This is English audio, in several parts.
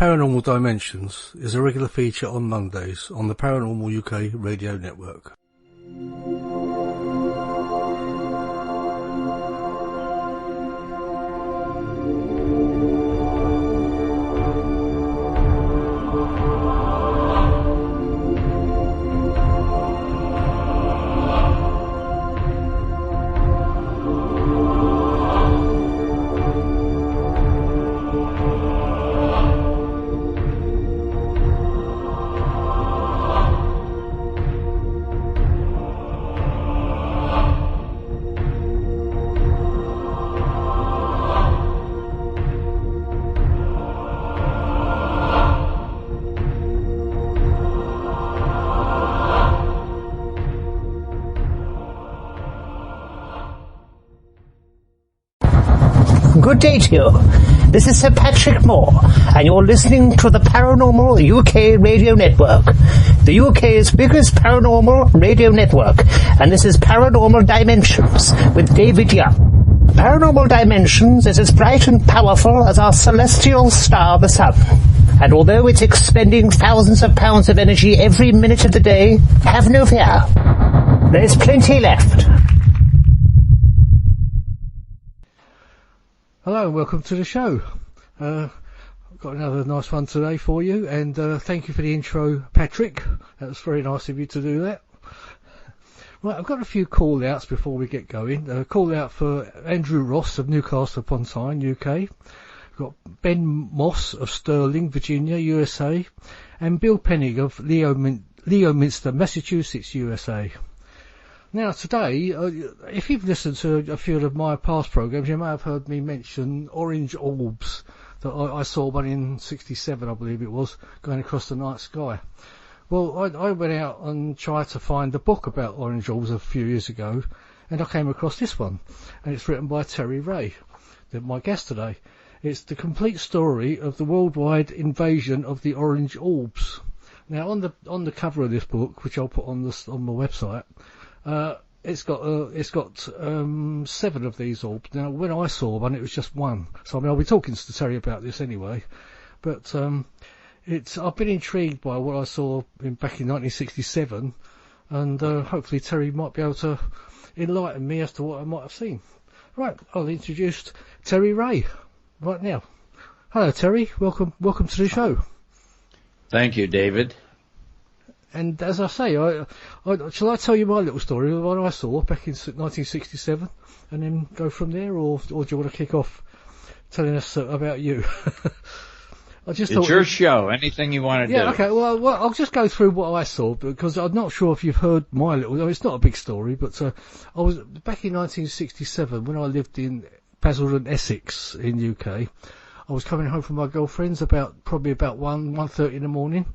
Paranormal Dimensions is a regular feature on Mondays on the Paranormal UK Radio Network. Good day to you. This is Sir Patrick Moore, and you're listening to the Paranormal UK Radio Network, the UK's biggest paranormal radio network, and this is Paranormal Dimensions with David Young. Paranormal Dimensions is as bright and powerful as our celestial star, the sun. And although it's expending thousands of pounds of energy every minute of the day, have no fear. There's plenty left. Hello and welcome to the show. I've got another nice one today for you, and thank you for the intro, Patrick. That was very nice of you to do that. Right, I've got a few call-outs before we get going. Call-out for Andrew Ross of Newcastle upon Tyne, UK. We've got Ben Moss of Sterling, Virginia, USA. And Bill Penning of Leominster, Massachusetts, USA. Now today, if you've listened to a few of my past programs, you may have heard me mention orange orbs that I saw one in 67, I believe it was, going across the night sky. Well, I went out and tried to find a book about orange orbs a few years ago, and I came across this one, and it's written by Terry Ray, my guest today. It's the complete story of the worldwide invasion of the orange orbs. Now, on the cover of this book, which I'll put on my website, it's got 7 of these orbs. Now, when I saw one, it was just one. So, I mean, I'll be talking to Terry about this anyway. But I've been intrigued by what I saw back in 1967, and hopefully Terry might be able to enlighten me as to what I might have seen. Right, I'll introduce Terry Ray right now. Hello, Terry. Welcome to the show. Thank you, David. And as I say, shall I tell you my little story of what I saw back in 1967, and then go from there, or do you want to kick off telling us about you? It's your show. Anything you want to do. Yeah, okay. Well, I'll just go through what I saw, because I'm not sure if you've heard my little. It's not a big story, but I was back in 1967 when I lived in Basildon, Essex, in UK. I was coming home from my girlfriend's probably about 1:30 in the morning.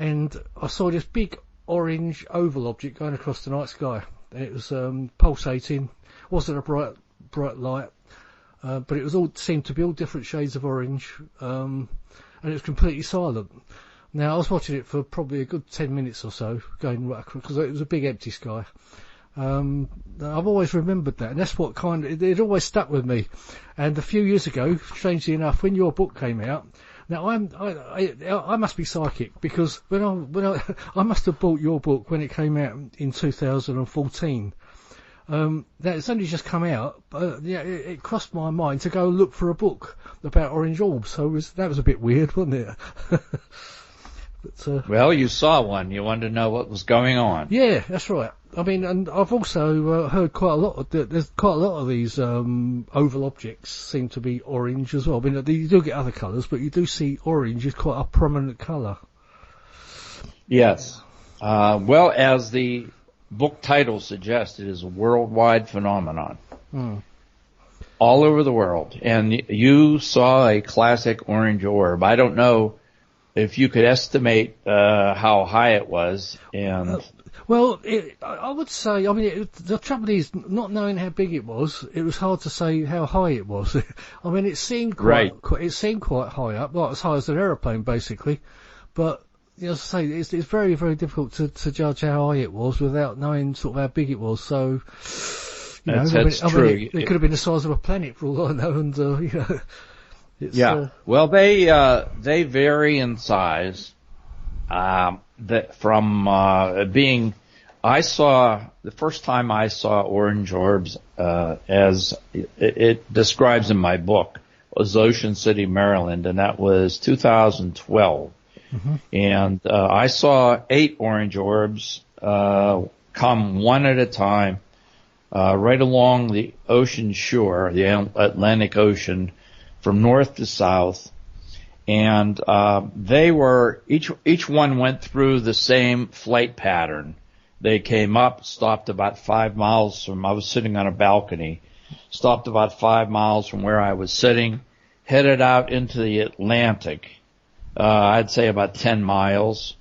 And I saw this big orange oval object going across the night sky. And it was pulsating. Wasn't a bright light, but it seemed to be all different shades of orange. And it was completely silent. Now I was watching it for probably a good 10 minutes or so, going right across, because it was a big empty sky. I've always remembered that, and that's what it always stuck with me. And a few years ago, strangely enough, when your book came out. Now I must be psychic, because when I must have bought your book when it came out in 2014. It's only just come out, but it crossed my mind to go look for a book about orange orbs. So that was a bit weird, wasn't it? But, well, you saw one. You wanted to know what was going on. Yeah, that's right. I mean, and I've also heard quite a lot. There's quite a lot of these oval objects seem to be orange as well. I mean, you do get other colours, but you do see orange is quite a prominent colour. Yes. Well, as the book title suggests, it is a worldwide phenomenon. All over the world. And you saw a classic orange orb. I don't know if you could estimate how high it was. And well, I would say, I mean, the trouble is, not knowing how big it was hard to say how high it was. I mean, it seemed quite high up, like as high as an aeroplane, basically. But, as I say, it's very, very difficult to judge how high it was without knowing sort of how big it was. So, that's true. It could have been the size of a planet for all I know, and Well, they vary in size. Being, the first time I saw orange orbs, as it describes in my book, was Ocean City, Maryland, and that was 2012. Mm-hmm. And I saw 8 orange orbs come one at a time right along the ocean shore, the Atlantic Ocean, from north to south. And they were, each one went through the same flight pattern. They came up, stopped about 5 miles from, I was sitting on a balcony, stopped about 5 miles from where I was sitting, headed out into the Atlantic, I'd say about 10 miles,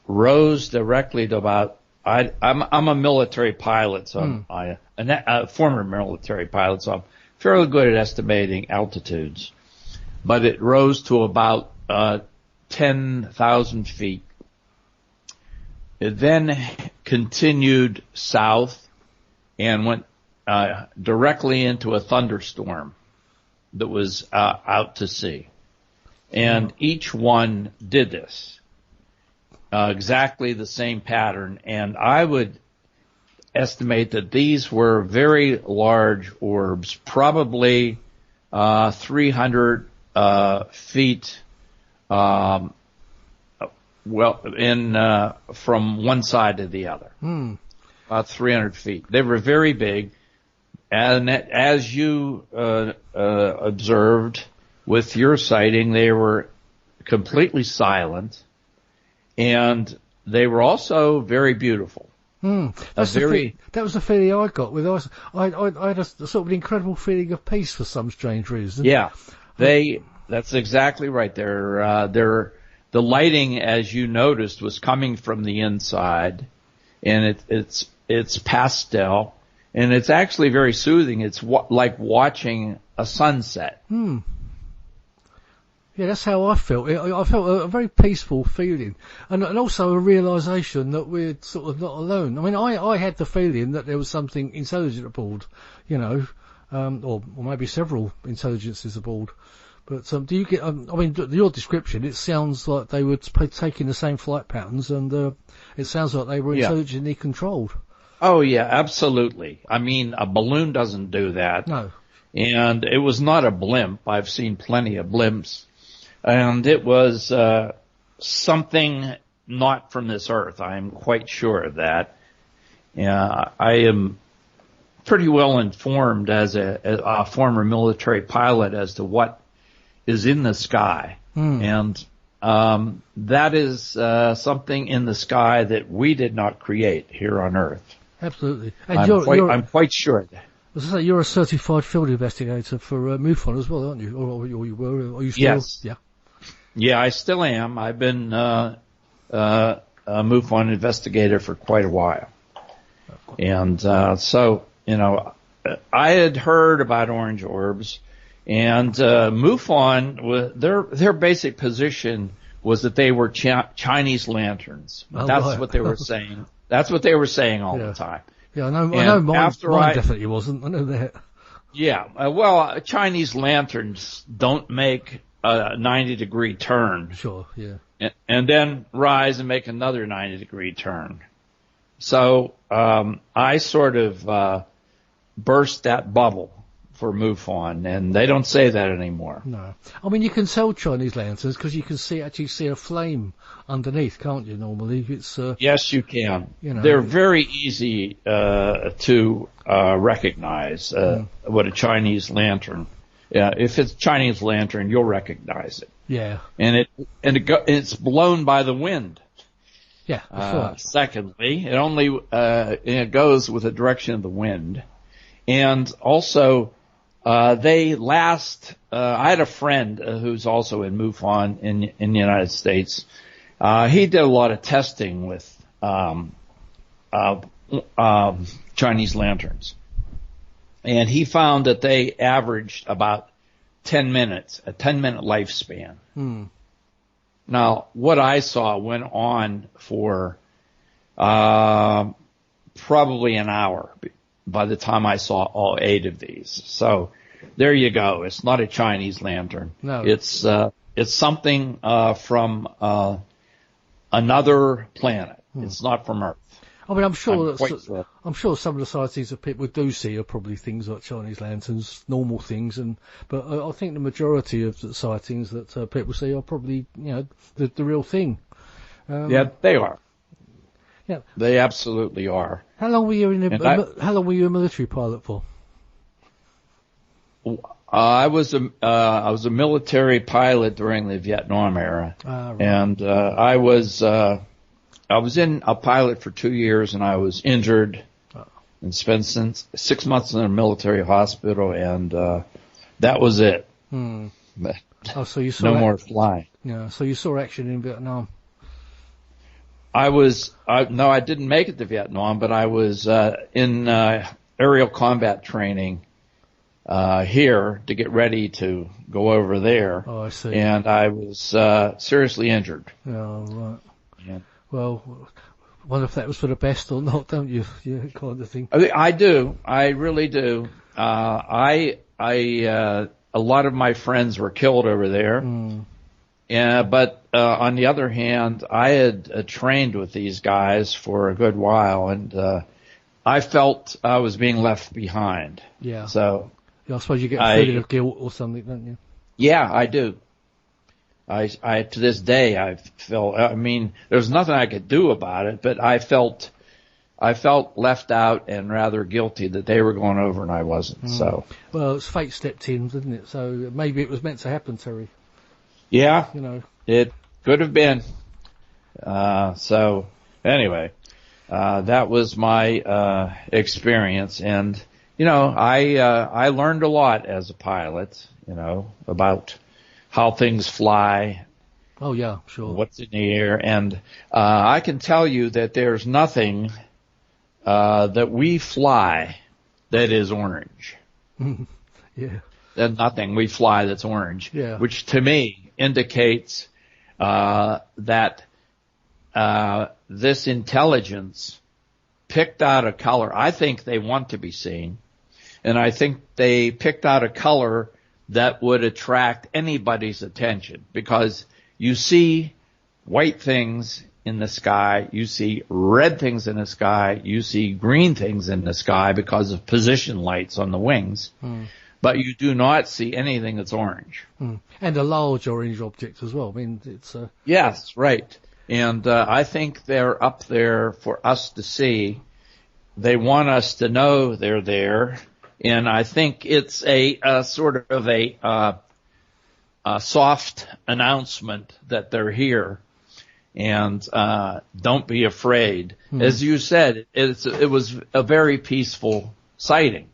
rose directly to about, I'm a military pilot, so I'm a former military pilot, so I'm fairly good at estimating altitudes. But it rose to about 10,000 feet. It then continued south and went directly into a thunderstorm that was out to sea. And each one did this, exactly the same pattern. And I would estimate that these were very large orbs, probably 300 feet, from one side to the other. About 300 feet. They were very big, and as you observed with your sighting, they were completely silent, and they were also very beautiful. That was the feeling I got with us. I had a sort of an incredible feeling of peace for some strange reason. Yeah, that's exactly right. The lighting, as you noticed, was coming from the inside, and it's pastel, and it's actually very soothing. It's like watching a sunset. Yeah, that's how I felt. I felt a very peaceful feeling, and also a realisation that we're sort of not alone. I mean, I had the feeling that there was something intelligent aboard, or maybe several intelligences aboard. But do you get? Your description, it sounds like they were taking the same flight patterns, and it sounds like they were intelligently controlled. Oh yeah, absolutely. I mean, a balloon doesn't do that. No. And it was not a blimp. I've seen plenty of blimps, and it was something not from this earth. I am quite sure of that. I am pretty well informed as a former military pilot as to what is in the sky. And that is something in the sky that we did not create here on Earth. Absolutely. And I'm quite sure of that. As I say, you're a certified field investigator for MUFON as well, aren't you? Or you were? Or you still? Yes. Yeah. Yeah, I still am. I've been a MUFON investigator for quite a while. And so, I had heard about orange orbs. And MUFON, their basic position was that they were Chinese lanterns. That's what they were saying. That's what they were saying all the time. Yeah, I know mine definitely wasn't. I know that. Yeah, well, Chinese lanterns don't make a 90-degree turn. Sure, yeah. And then rise and make another 90-degree turn. So I sort of burst that bubble for MUFON, and they don't say that anymore. No. I mean, you can tell Chinese lanterns because you can actually see a flame underneath, can't you, normally? It's yes, you can. They're very easy to recognize what a Chinese lantern. If it's a Chinese lantern, you'll recognize it. Yeah. And it's blown by the wind. Yeah, that's right. Secondly, it only it goes with the direction of the wind. And also, they last, I had a friend who's also in MUFON in the United States. He did a lot of testing with Chinese lanterns. And he found that they averaged about 10 minutes, a 10-minute lifespan. Now, what I saw went on for probably an hour by the time I saw all 8 of these. So there you go. It's not a Chinese lantern. No. It's something from another planet. It's not from Earth. I mean, I'm sure some of the sightings that people do see are probably things like Chinese lanterns, normal things, but I think the majority of the sightings that people see are probably, the real thing. Yeah, they are. Yeah, they absolutely are. How long were you a military pilot for? I was a military pilot during the Vietnam era, right. And I was in a pilot for 2 years, and I was injured and spent 6 months in a military hospital, and that was it. So you saw no more flying. Yeah, so you saw action in Vietnam. No, I didn't make it to Vietnam, but I was in aerial combat training here to get ready to go over there. Oh, I see. And I was seriously injured. Oh, right. Yeah. Well, wonder if that was for the best or not, don't you? Yeah, kind of thing. I do. I really do. A lot of my friends were killed over there. Yeah, but on the other hand, I had trained with these guys for a good while, and I felt I was being left behind. Yeah. So I suppose you get a feeling of guilt or something, don't you? Yeah, I do. I to this day I felt. I mean, there's nothing I could do about it, but I felt left out and rather guilty that they were going over and I wasn't. So. Well, it's fate stepped in, didn't it? So maybe it was meant to happen, Terry. Yeah, it could have been. So anyway, that was my experience, and I learned a lot as a pilot. About how things fly. Oh yeah, sure. What's in the air, and I can tell you that there's nothing that we fly that is orange. Yeah. There's nothing we fly that's orange. Yeah. Which to me indicates that this intelligence picked out a color. I think they want to be seen, and I think they picked out a color that would attract anybody's attention, because you see white things in the sky, you see red things in the sky, you see green things in the sky because of position lights on the wings. But you do not see anything that's orange. And a large orange object as well. I mean, it's Yes, right. And I think they're up there for us to see. They want us to know they're there. And I think it's a sort of a soft announcement that they're here. And don't be afraid. As you said, it was a very peaceful sighting.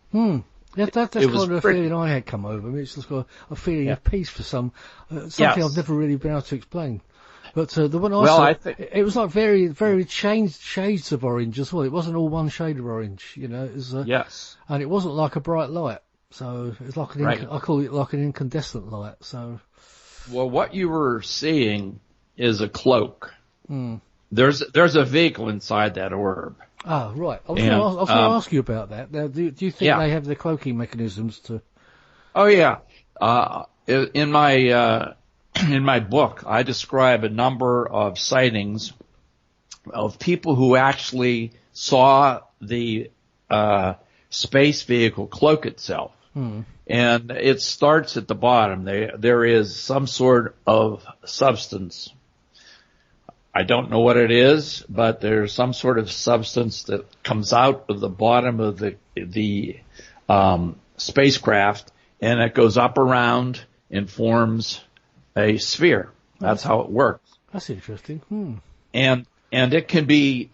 That's kind of a feeling I had come over. I mean, it's just got a feeling of peace for something I've never really been able to explain. But the one I saw, it was like very, very changed shades of orange as well. It wasn't all one shade of orange, It was, yes. And it wasn't like a bright light. So it's like I call it like an incandescent light. So. Well, what you were seeing is a cloak. There's a vehicle inside that orb. Ah, right. I was going to ask you about that. Now, do you think they have the cloaking mechanisms to? Oh yeah. In my book, I describe a number of sightings of people who actually saw the space vehicle Cloak itself. And it starts at the bottom. There is some sort of substance. I don't know what it is, but there's some sort of substance that comes out of the bottom of the spacecraft, and it goes up around and forms a sphere. That's how it works. That's interesting. And it can be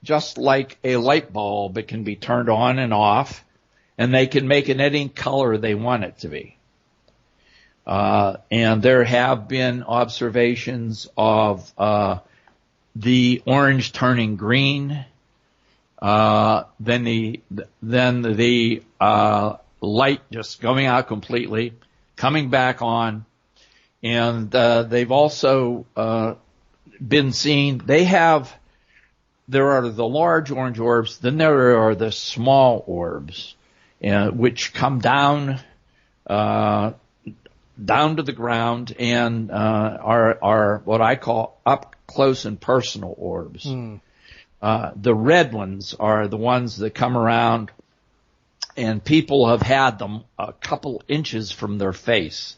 just like a light bulb. It can be turned on and off, and they can make it any color they want it to be. And there have been observations of the orange turning green, then the light just going out completely, coming back on, and they've also been seen. There are the large orange orbs, then there are the small orbs, which come down down to the ground and are what I call up close and personal orbs. The red ones are the ones that come around, and people have had them a couple inches from their face.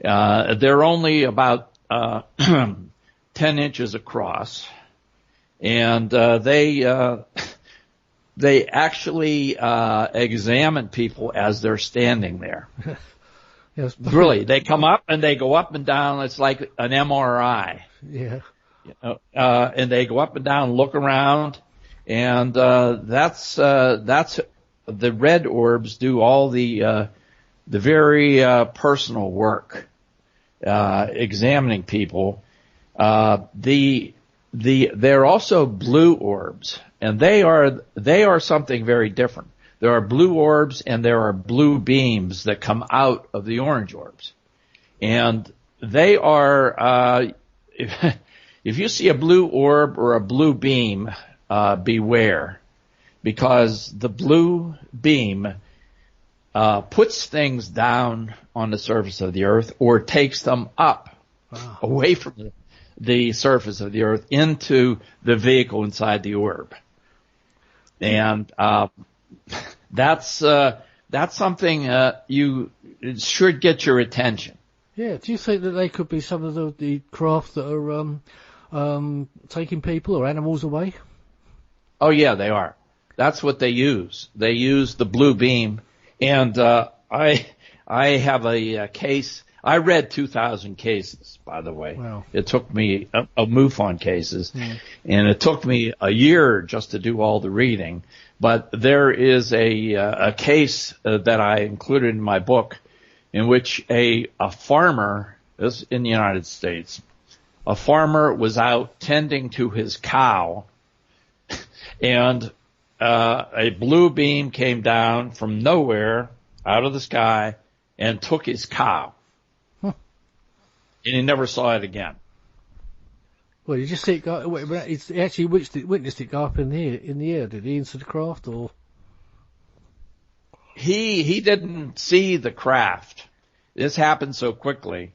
They're only about 10 inches across, and they actually examine people as they're standing there. Yes. Really, they come up and they go up and down. It's like an MRI. Yeah. And they go up and down, look around, and that's the red orbs do all the very personal work, examining people. They're also blue orbs, and they are something very different. There are blue orbs and there are blue beams that come out of the orange orbs. And they are, if you see a blue orb or a blue beam, beware. Because the blue beam puts things down on the surface of the earth or takes them up away from the surface of the earth into the vehicle inside the orb. And that's something it should get your attention. Yeah. Do you think that they could be some of the craft that are taking people or animals away? Oh yeah, they are. That's what they use. They use the blue beam. And I have a case. I read 2,000 cases, by the way. Wow. It took me a MUFON cases, and it took me a year just to do all the reading. But there is a case that I included in my book in which a farmer, this in the United States, a farmer was out tending to his cow, and a blue beam came down from nowhere out of the sky and took his cow. And he never saw it again. Well, you just see it go. He actually witnessed it go up in the air. Did he into the craft, or? He didn't see the craft. This happened so quickly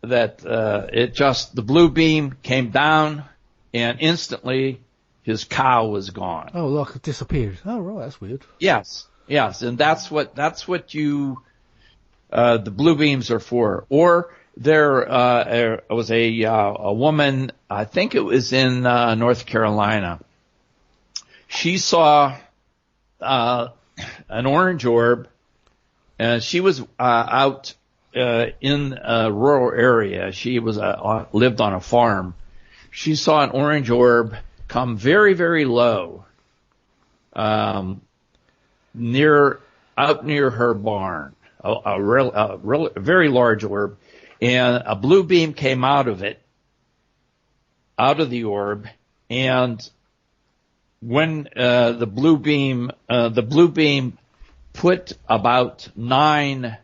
that the blue beam came down and instantly his cow was gone. Oh, like it disappeared. Oh, right, that's weird. Yes, and that's what the blue beams are for. Or there was a woman, I think it was in North Carolina. She saw an orange orb, and she was out in a rural area. She was lived on a farm. She saw an orange orb come very, very low, near her barn, a very large orb, and a blue beam came out of the orb, and when the blue beam put about 9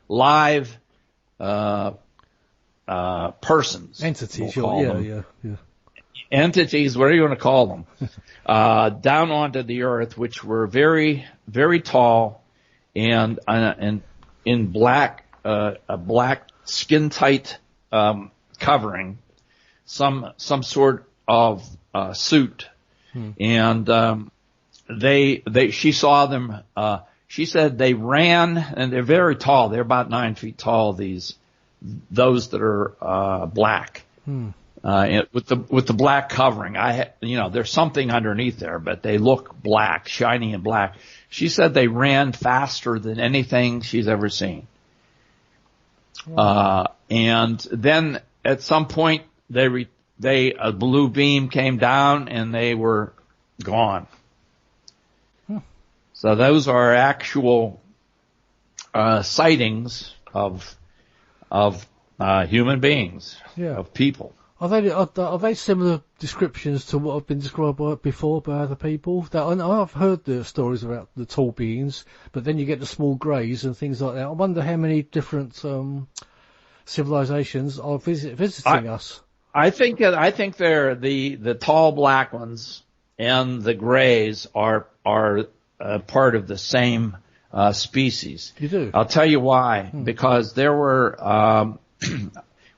live persons. Entities, yeah. Entities, what are you going to call them? Down onto the earth, which were very, very tall and in black, a black skin tight, covering, some sort of, suit. And, she saw them, she said they ran, and they're very tall. They're about 9 feet tall, those that are, black. With the black covering. There's something underneath there, but they look black, shiny and black. She said they ran faster than anything she's ever seen. And then at some point a blue beam came down and they were gone. So those are actual sightings of human beings, of people. Are they similar descriptions to what have been described before by other people? I've heard the stories about the tall beings, but then you get the small greys and things like that. I wonder how many different civilizations are visiting us. I think they're the tall black ones and the grays are part of the same species. You do? I'll tell you why. Because there were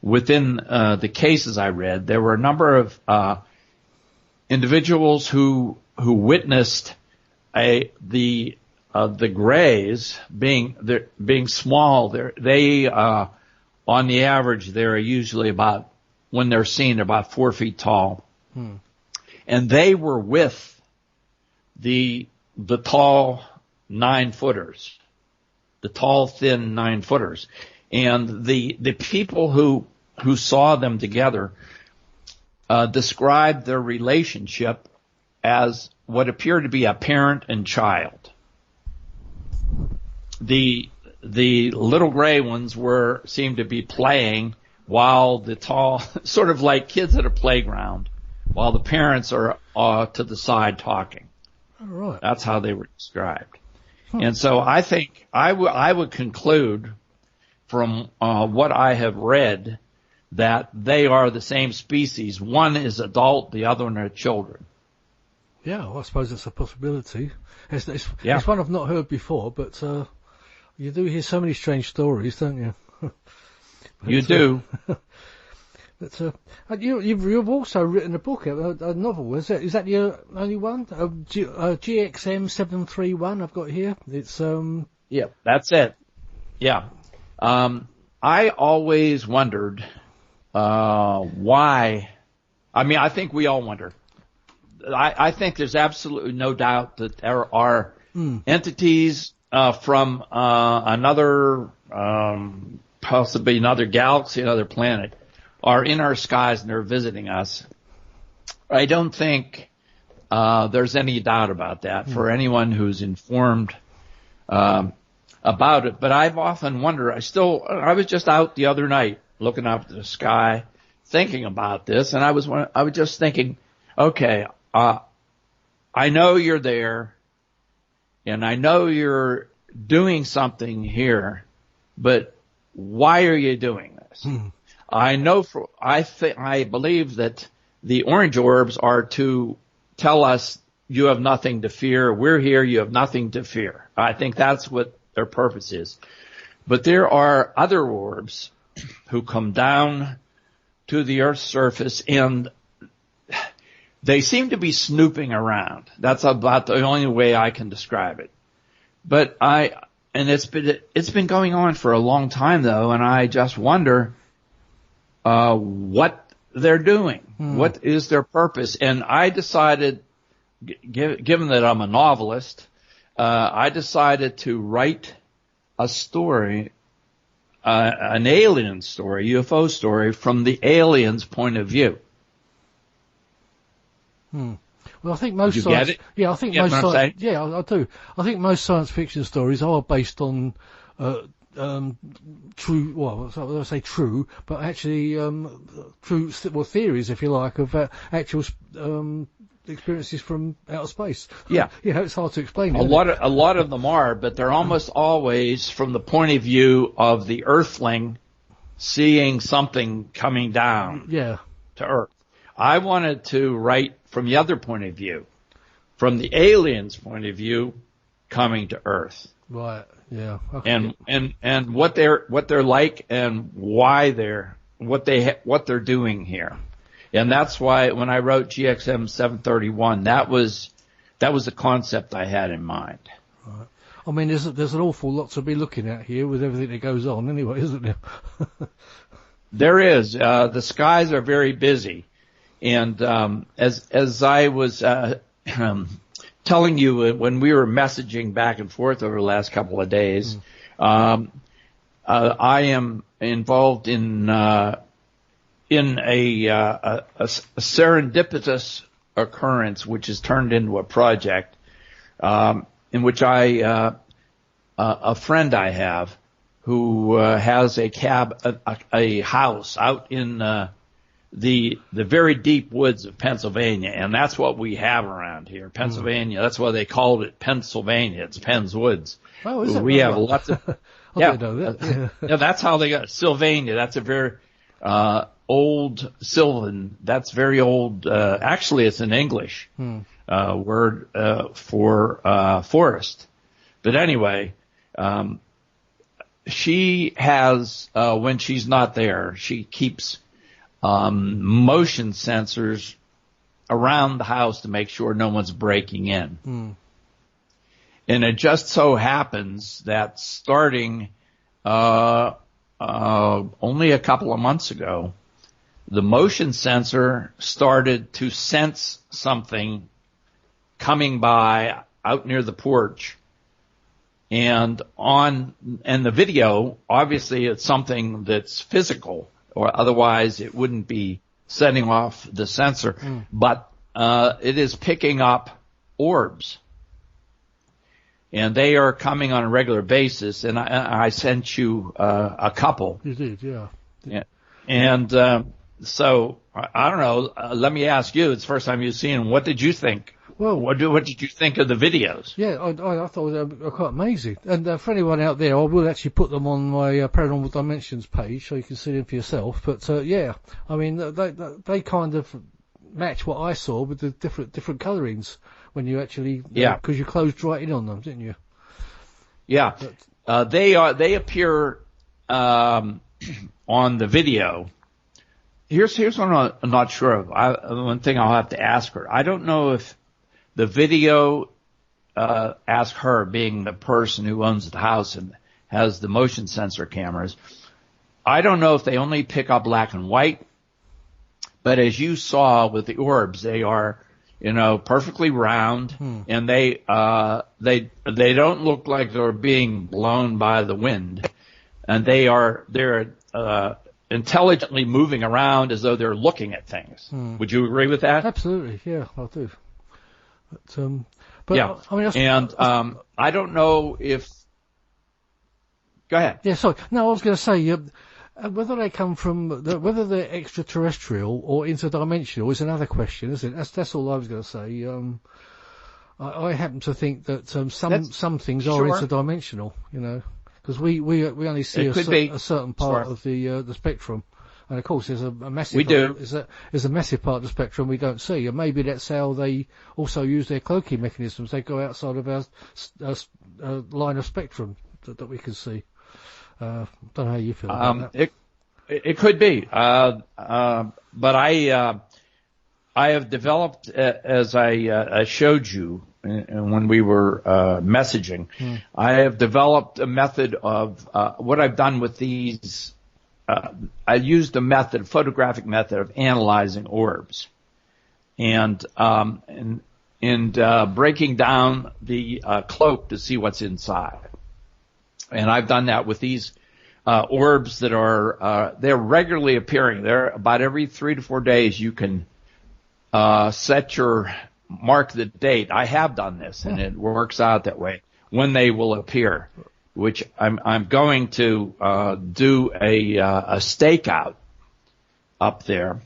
within the cases I read, there were a number of individuals who witnessed the grays being small. They on the average they're usually about, when they're seen, about 4 feet tall, and they were with the tall 9-footers, the tall thin 9-footers, and the people who saw them together described their relationship as what appeared to be a parent and child. The little gray ones seemed to be playing, while the tall, sort of like kids at a playground, while the parents are to the side talking. All right. That's how they were described. And so I think I would conclude from what I have read that they are the same species. One is adult, the other one are children. Yeah, well, I suppose it's a possibility. It's Yeah. one I've not heard before, but you do hear so many strange stories, don't you? You do. But you've also written a book, a novel. Is that your only one? GXM 731 I've got here. It's Yeah, that's it. Yeah. I always wondered why. I mean, I think we all wonder. I think there's absolutely no doubt that there are entities from another, possibly another galaxy, another planet, are in our skies and they're visiting us. I don't think there's any doubt about that for anyone who's informed about it. But I've often wondered. I was just out the other night looking up at the sky, thinking about this, and I was just thinking, okay, I know you're there, and I know you're doing something here, but why are you doing this? I believe that the orange orbs are to tell us you have nothing to fear. We're here. You have nothing to fear. I think that's what their purpose is. But there are other orbs who come down to the Earth's surface, and they seem to be snooping around. That's about the only way I can describe it. But it's been going on for a long time though, and I just wonder what they're doing. What is their purpose? And I decided, given that I'm a novelist, I decided to write a story, an alien story, UFO story, from the aliens' point of view. Well, I think most Did you get it? Yeah, I think Get most what I'm saying? yeah, I do. I think most science fiction stories are based on true. Well, I would say true, but actually true. Well, theories, if you like, of actual experiences from outer space. Yeah, it's hard to explain. A lot of them are, but they're almost always from the point of view of the Earthling seeing something coming down. Yeah. To Earth. I wanted to write from the other point of view, from the aliens' point of view, coming to Earth. Right. Yeah. And what they're like and why what they're doing here. And that's why when I wrote GXM 731, that was the concept I had in mind. Right. I mean, there's an awful lot to be looking at here with everything that goes on anyway, isn't there? There is. The skies are very busy. And as I was telling you when we were messaging back and forth over the last couple of days, I am involved in a serendipitous occurrence, which has turned into a project in which a friend I have who has a house out in the very deep woods of Pennsylvania, and that's what we have around here, Pennsylvania. That's why they called it Pennsylvania. It's Penn's Woods. Oh, is it? We have lots of. I didn't know that. Yeah, that's how they got it. Sylvania. That's a very old Sylvan. That's very old. Actually, it's in English. word for forest. But anyway, she has, when she's not there, she keeps motion sensors around the house to make sure no one's breaking in. And it just so happens that starting only a couple of months ago, the motion sensor started to sense something coming by out near the porch. And the video, obviously it's something that's physical, or otherwise it wouldn't be setting off the sensor. But it is picking up orbs. And they are coming on a regular basis, and I sent you a couple. You did, yeah. And so, I don't know, let me ask you, it's the first time you've seen them. What did you think? Well, what did you think of the videos? Yeah, I thought they were quite amazing. And for anyone out there, I will actually put them on my Paranormal Dimensions page so you can see them for yourself. But yeah, I mean, they kind of match what I saw with the different colourings when you actually, because you closed right in on them, didn't you? Yeah, but, they appear on the video. Here's what I'm not sure of. One thing I'll have to ask her. I don't know if the video, ask her, being the person who owns the house and has the motion sensor cameras, I don't know if they only pick up black and white, but as you saw with the orbs, they are, perfectly round, and they don't look like they're being blown by the wind, and they're intelligently moving around as though they're looking at things. Would you agree with that? Absolutely, yeah, I do. But yeah, I mean, I don't know if. Go ahead. Yeah, sorry. No, I was going to say whether they come from whether they're extraterrestrial or interdimensional is another question, isn't it? That's all I was going to say. I happen to think that some things are interdimensional, because we only see a certain part of the spectrum. And of course, there's a massive. There's a massive part of the spectrum we don't see, and maybe that's how they also use their cloaking mechanisms. They go outside of our line of spectrum that we can see. Don't know how you feel about that. It could be, but I have developed, as I showed you when we were messaging, I have developed a method of what I've done with these. I used a photographic method of analyzing orbs, and breaking down the cloak to see what's inside. And I've done that with these orbs that they're regularly appearing. They're about every 3 to 4 days. You can mark the date. I have done this, and it works out that way when they will appear. Which I'm going to do a stakeout up there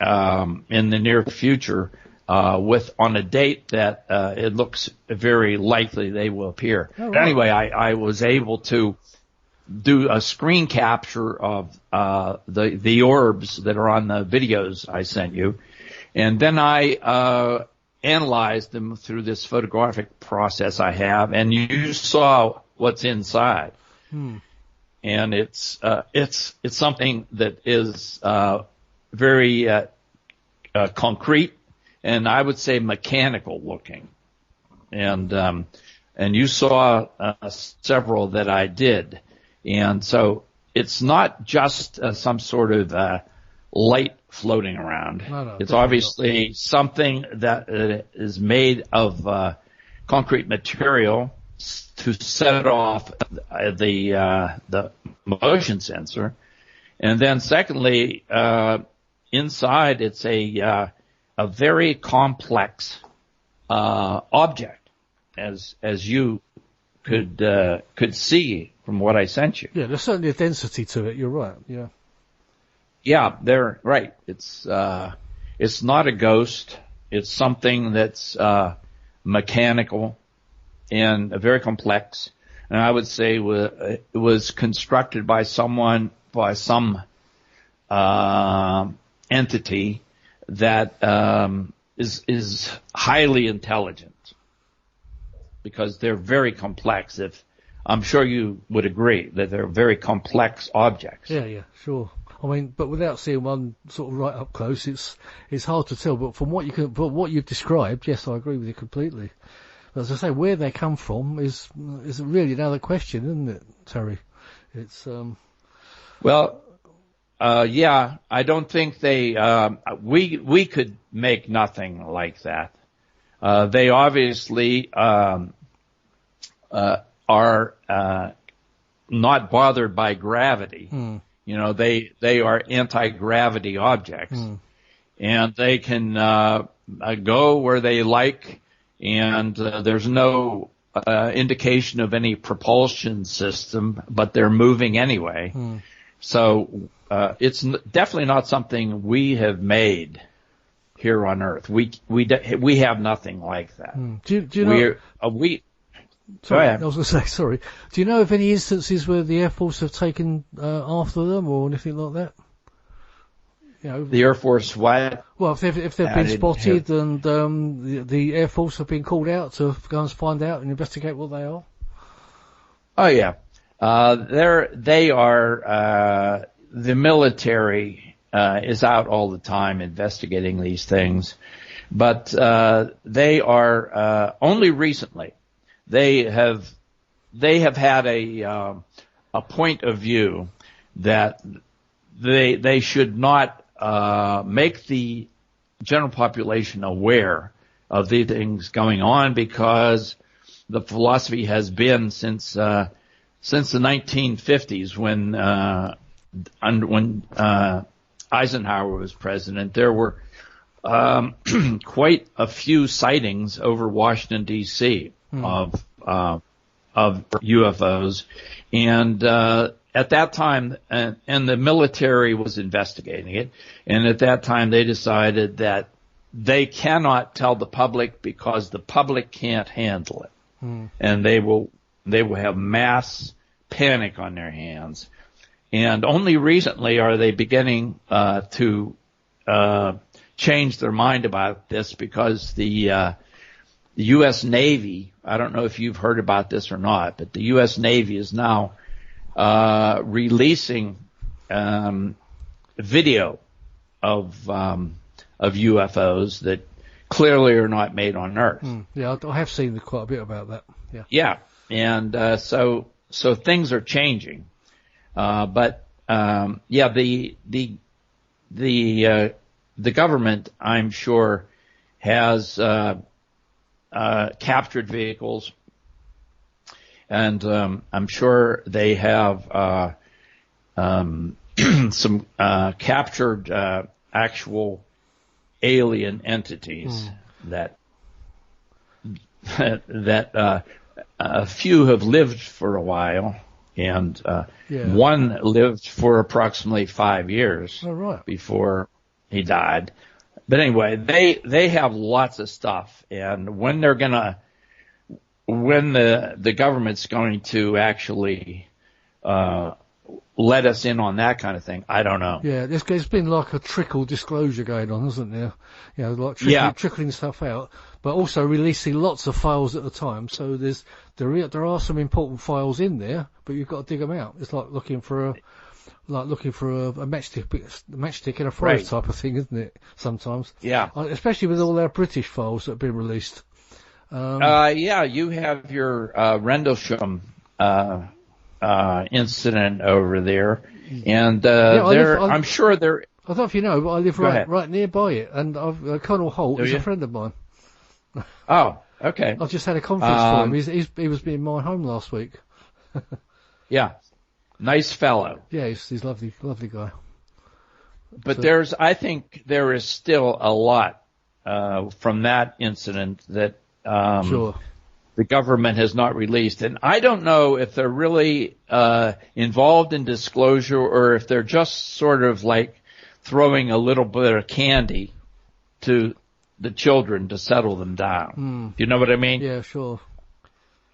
in the near future on a date that it looks very likely they will appear. Oh, wow. Anyway, I was able to do a screen capture of the orbs that are on the videos I sent you, and then I analyzed them through this photographic process I have, and you saw what's inside. And it's something that is very concrete, and I would say mechanical looking. And you saw several that I did, and so it's not just some sort of light floating around. No, it's obviously something that is made of concrete material to set off the motion sensor, and then secondly, inside it's a very complex object, as you could see from what I sent you. Yeah, there's certainly a density to it. You're right. Yeah. Yeah, they're right. It's not a ghost. It's something that's mechanical and very complex. And I would say it was constructed by some entity that is highly intelligent, because they're very complex. I'm sure you would agree that they're very complex objects. Yeah, sure. I mean, but without seeing one sort of right up close, it's hard to tell. But from what you've described, yes, I agree with you completely. But as I say, where they come from is really another question, isn't it, Terry? It's yeah, I don't think we could make nothing like that. They obviously are not bothered by gravity. You know, they are anti-gravity objects, and they can go where they like, and there's no indication of any propulsion system, but they're moving anyway. So it's definitely not something we have made here on Earth. We have nothing like that. Do you know? Sorry, I was going to say, sorry. Do you know of any instances where the Air Force have taken after them or anything like that? You know, the Air Force what? Well, if they've been spotted and the Air Force have been called out to go and find out and investigate what they are. Oh yeah, they are. The military is out all the time investigating these things, but they are only recently. They have had a point of view that they should not make the general population aware of the things going on, because the philosophy has been since the 1950s when Eisenhower was president, there were quite a few sightings over Washington D.C. of UFOs, and at that time, and the military was investigating it, and at that time they decided that they cannot tell the public because the public can't handle it, and they will have mass panic on their hands. And only recently are they beginning to change their mind about this, because the U.S. Navy, I don't know if you've heard about this or not, but the U.S. Navy is now releasing video of UFOs that clearly are not made on Earth. Yeah, I have seen quite a bit about that. Yeah. Yeah, and so things are changing. But yeah, the government, I'm sure, has captured vehicles, and I'm sure they have some captured actual alien entities that a few have lived for a while. And one lived for approximately 5 years before he died. But anyway, they have lots of stuff, and when the government's going to actually let us in on that kind of thing, I don't know. Yeah, there's been like a trickle disclosure going on, hasn't there? You know, like trickling stuff out, but also releasing lots of files at a time. So there are some important files in there, but you've got to dig them out. It's like looking for a matchstick in a forest type of thing, isn't it? Sometimes. Yeah. Especially with all our British files that have been released. Yeah, you have your Rendlesham incident over there, and I'm sure there. I don't know if you know, but I live right nearby it, and Colonel Holt is a friend of mine. Oh, okay. I just had a conference for him. He was being my home last week. Yeah, nice fellow. Yeah, he's lovely guy. But I think there is still a lot from that incident that the government has not released, and I don't know if they're really involved in disclosure or if they're just sort of like throwing a little bit of candy to the children to settle them down. Do you know what I mean? Yeah, sure.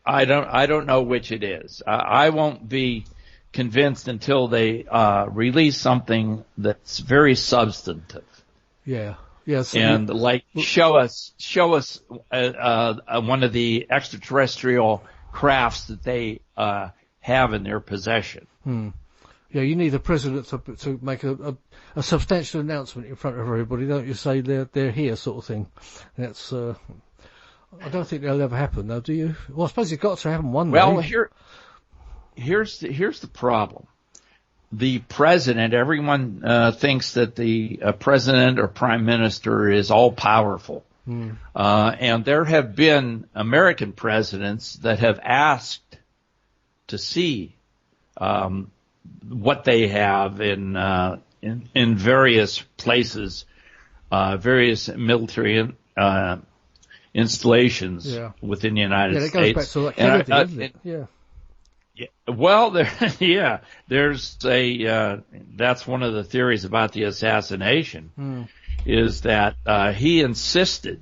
I don't know which it is. I won't be convinced until they release something that's very substantive. Yeah, Yes. And show us one of the extraterrestrial crafts that they have in their possession. Yeah, you need the president to make a substantial announcement in front of everybody, don't you? Say they're here, sort of thing. That's I don't think that'll ever happen, though, do you? Well, I suppose it's got to happen one day. Well, here's the problem. The president, everyone thinks that the president or prime minister is all powerful. And there have been American presidents that have asked to see what they have in various places, various military installations within the United States. It goes back to like Kennedy, doesn't it? Yeah. Well, there's that's one of the theories about the assassination, is that he insisted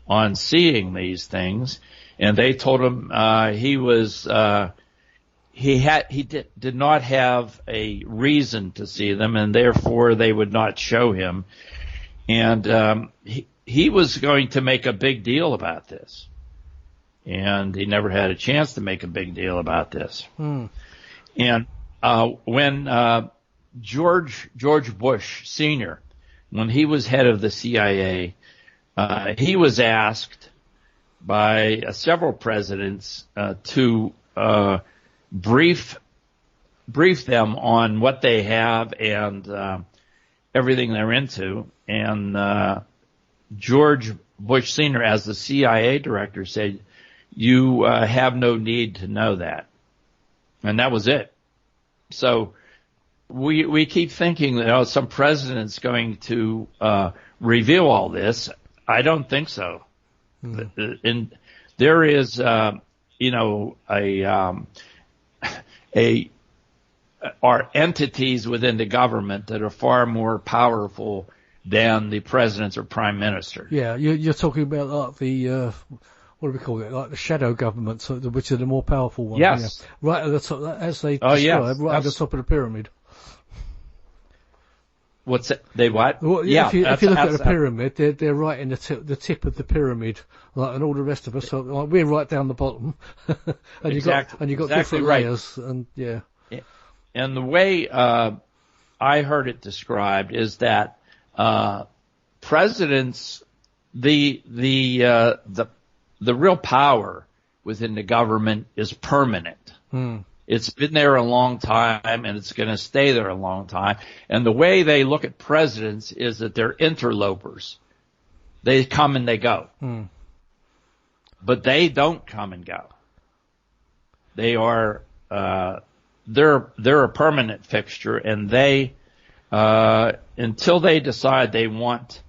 on seeing these things, and they told him he did not have a reason to see them, and therefore they would not show him, and he was going to make a big deal about this. And he never had a chance to make a big deal about this. And when George Bush Sr., when he was head of the CIA, he was asked by several presidents to brief them on what they have and everything they're into. And George Bush Sr., as the CIA director, said, "You have no need to know that." And that was it. So we keep thinking that some president's going to reveal all this. I don't think so. And there is, are entities within the government that are far more powerful than the presidents or prime minister. Yeah, you're talking about like the what do we call it? Like the shadow governments, which are the more powerful ones. Yes. Yeah. Right at the top, as they describe, right at the top of the pyramid. What's it? They what? Well, yeah. If you look at the pyramid, they're right in the tip of the pyramid, like, and all the rest of us. So, like, we're right down the bottom, and you've got different layers, and yeah. And the way I heard it described is that presidents, the real power within the government is permanent. It's been there a long time, and it's going to stay there a long time. And the way they look at presidents is that they're interlopers. They come and they go. But they don't come and go. They are they're a permanent fixture, and they until they decide they want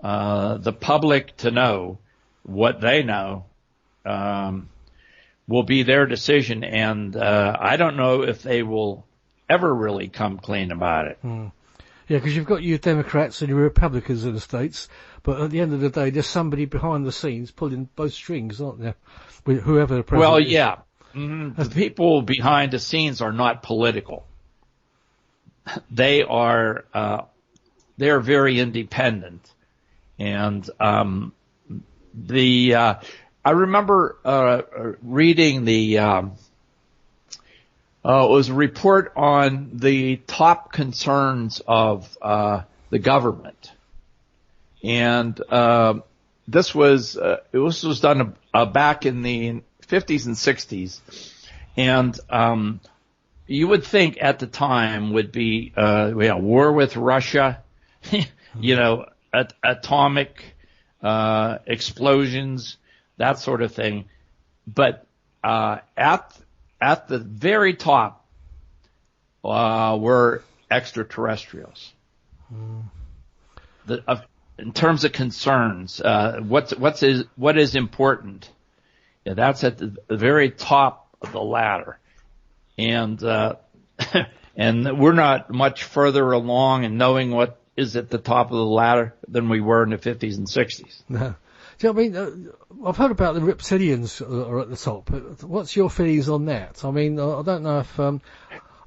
the public to know what they know, will be their decision, and I don't know if they will ever really come clean about it. Yeah, because you've got your Democrats and your Republicans in the States, but at the end of the day, there's somebody behind the scenes pulling both strings, aren't there? With whoever the president is. Yeah. The people behind the scenes are not political. They are very independent, and I remember reading it was a report on the top concerns of the government, and this was done back in the 50s and 60s, and you would think at the time would be war with Russia, atomic explosions, that sort of thing. But at the very top were extraterrestrials. In terms of concerns, what is important? Yeah, that's at the very top of the ladder, and and we're not much further along in knowing what is at the top of the ladder than we were in the 50s and 60s. No. Do you know what I mean? I've heard about the reptilians are at the top, but what's your feelings on that? I mean, I don't know if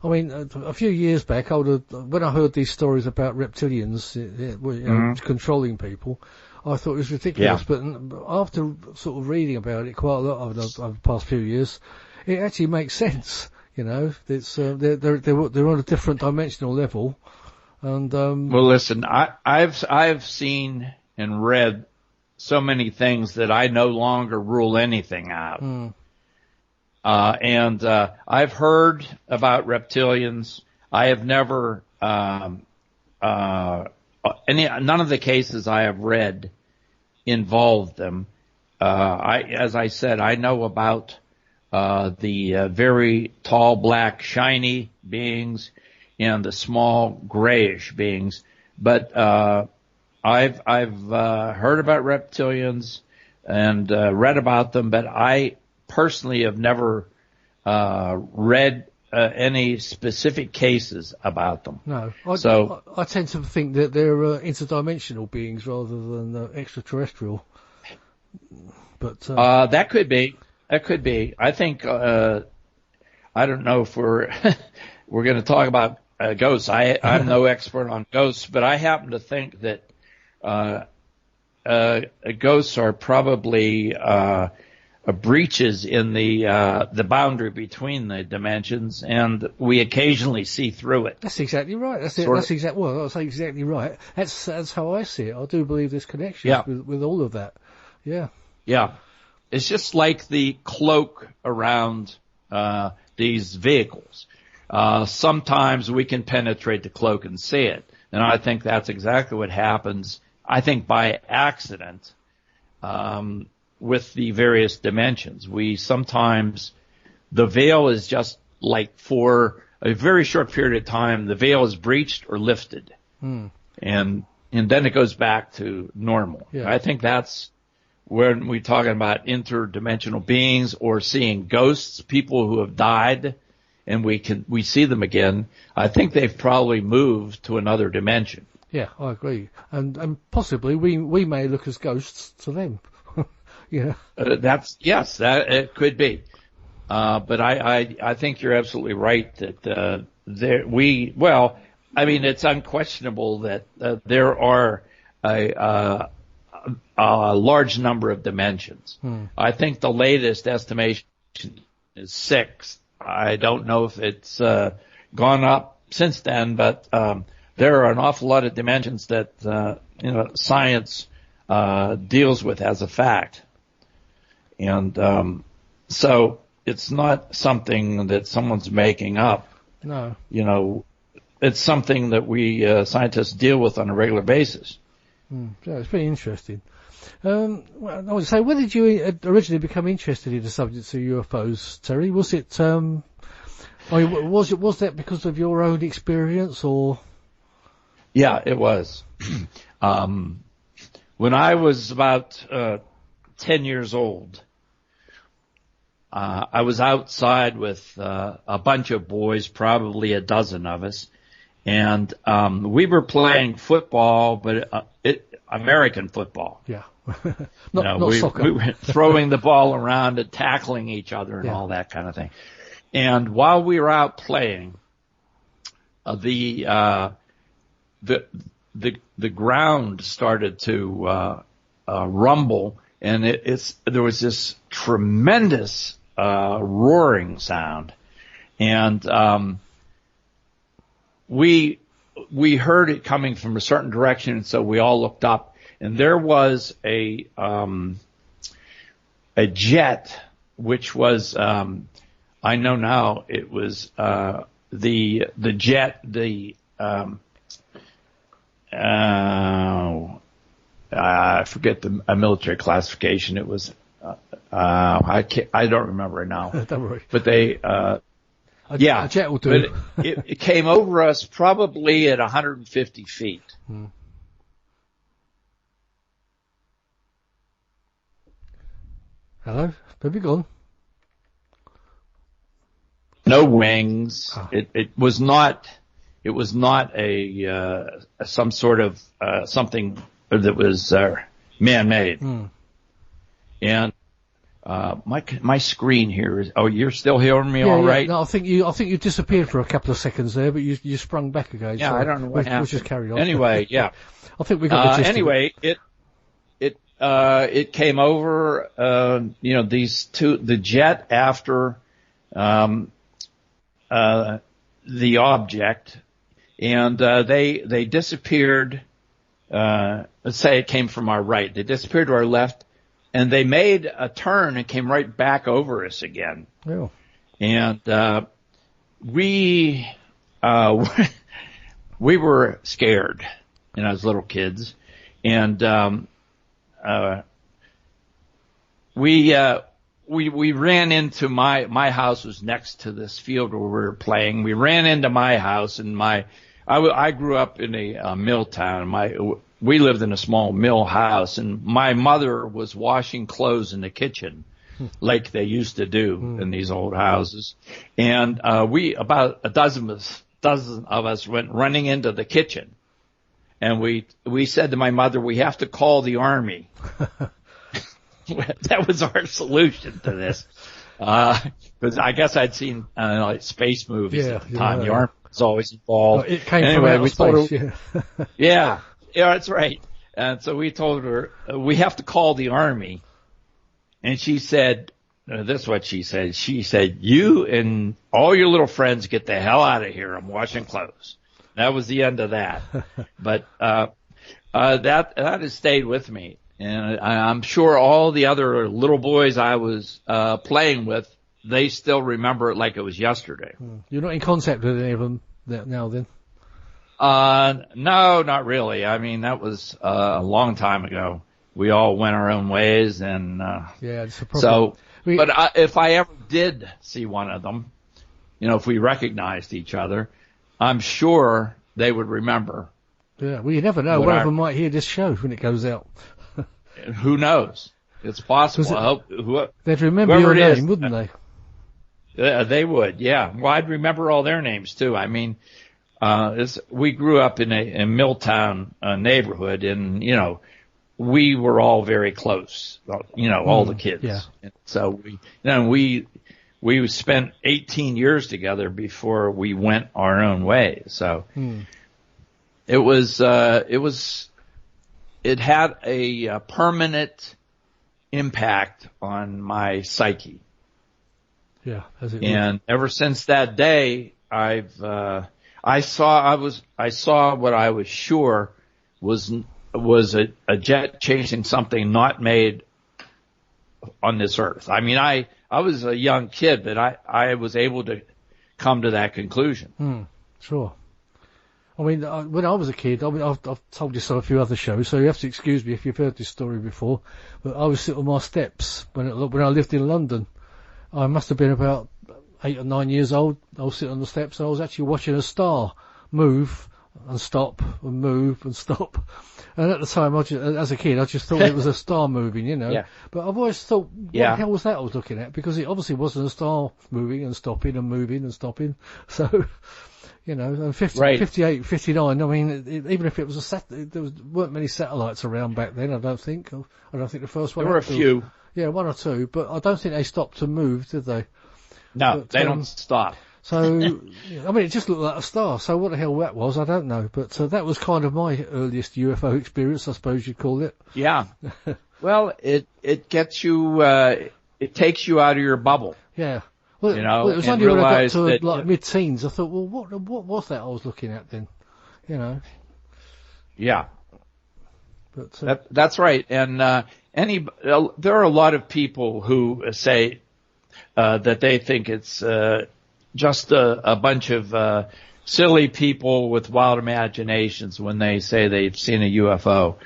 I mean, a few years back, when I heard these stories about reptilians controlling people, I thought it was ridiculous. Yeah. But after sort of reading about it quite a lot over the past few years, it actually makes sense. You know, it's they're on a different dimensional level. And well, listen, I've seen and read so many things that I no longer rule anything out. And I've heard about reptilians. I have never none of the cases I have read involved them. As I said, I know about the very tall, black, shiny beings and the small, grayish beings. But I've heard about reptilians and read about them, but I personally have never read any specific cases about them. No, I tend to think that they're interdimensional beings rather than extraterrestrial. But that could be. That could be. I think I don't know if we're going to talk about ghosts. I'm no expert on ghosts, but I happen to think that ghosts are probably breaches in the boundary between the dimensions, and we occasionally see through it. That's exactly right. That's exactly right. That's how I see it. I do believe there's connections with all of that. Yeah. Yeah. It's just like the cloak around these vehicles. Sometimes we can penetrate the cloak and see it, and I think that's exactly what happens. I think by accident. With the various dimensions. The veil is just like for a very short period of time, the veil is breached or lifted. And then it goes back to normal. Yeah. I think that's when we're talking about interdimensional beings or seeing ghosts, people who have died, and we see them again. I think they've probably moved to another dimension. Yeah, I agree. And possibly we may look as ghosts to them. Yeah. That it could be. But I think you're absolutely right that it's unquestionable that there are a large number of dimensions. I think the latest estimation is 6. I don't know if it's gone up since then, but there are an awful lot of dimensions that science deals with as a fact. And so it's not something that someone's making up. No. It's something that we scientists deal with on a regular basis. Yeah, it's pretty interesting. Well, I would say, when did you originally become interested in the subject of UFOs, Terry? Was it was that because of your own experience, or? Yeah, it was. When I was about 10 years old, I was outside with a bunch of boys, probably a dozen of us, and we were playing football, but American football. Yeah. not soccer. We were throwing the ball around and tackling each other and all that kind of thing. And while we were out playing, the ground started to rumble, and there was this tremendous roaring sound, and we heard it coming from a certain direction, and so we all looked up, and there was a jet, which was I know now it was the jet, I forget the military classification. It was I don't remember it now. Don't worry. But they a jet will do. But it came over us probably at 150 feet. Hello, have you gone? No wings. Oh. It was not a some sort of something that was man-made. And my screen here is. Oh, you're still hearing me all right? No, I think you disappeared for a couple of seconds there, but you sprung back again. Yeah, so I don't know what happened. We'll just carry on. Anyway, yeah. I think we got the gist anyway, it came over. These two, the jet after the object, and they disappeared. Let's say it came from our right. They disappeared to our left, and they made a turn and came right back over us again. Oh. And we were scared, as little kids, and we ran into my house was next to this field where we were playing. We ran into my house, and I grew up in a mill town. We lived in a small mill house, and my mother was washing clothes in the kitchen, like they used to do in these old houses. And about a dozen of us went running into the kitchen, and we said to my mother, "We have to call the army." That was our solution to this, because I guess I'd seen like space movies at the time. The army was always involved. Well, it came from outer space. Yeah, that's right. And so we told her we have to call the army, and she said, "This is what she said." She said, "You and all your little friends get the hell out of here. I'm washing clothes." That was the end of that. But that has stayed with me. And I'm sure all the other little boys I was playing with, they still remember it like it was yesterday. You're not in contact with any of them now, then? No, not really. I mean, that was a long time ago. We all went our own ways, and it's a problem. But if I ever did see one of them, if we recognized each other, I'm sure they would remember. Yeah, well, you never know. One of them might hear this show when it goes out. Who knows? It's possible. They'd remember your name, wouldn't they? They would, yeah. Well, I'd remember all their names, too. I mean, we grew up in a Milltown neighborhood, and, we were all very close, all the kids. Yeah. And so we spent 18 years together before we went our own way. So it had a permanent impact on my psyche. Yeah, and ever since that day, I saw what I was sure was a jet chasing something not made on this earth. I mean, I was a young kid, but I was able to come to that conclusion. Sure. I mean, when I was a kid, I've told this on a few other shows, so you have to excuse me if you've heard this story before, but I was sitting on my steps when I lived in London. I must have been about 8 or 9 years old. I was sitting on the steps, and I was actually watching a star move and stop and move and stop. And at the time, as a kid, I just thought it was a star moving, Yeah. But I've always thought, what the hell was that I was looking at? Because it obviously wasn't a star moving and stopping and moving and stopping. So... and 58, 59, I mean, even if it was there weren't many satellites around back then, I don't think. I don't think the first one. There were a few. Yeah, one or two, but I don't think they stopped to move, did they? No, but, they don't stop. So, I mean, it just looked like a star, so what the hell that was, I don't know. But that was kind of my earliest UFO experience, I suppose you'd call it. Yeah. Well, it gets you, it takes you out of your bubble. Yeah. Well, it was only when I got to mid-teens, I thought, well, what was that I was looking at then? Yeah. But that's right. And there are a lot of people who say that they think it's just a bunch of silly people with wild imaginations when they say they've seen a UFO.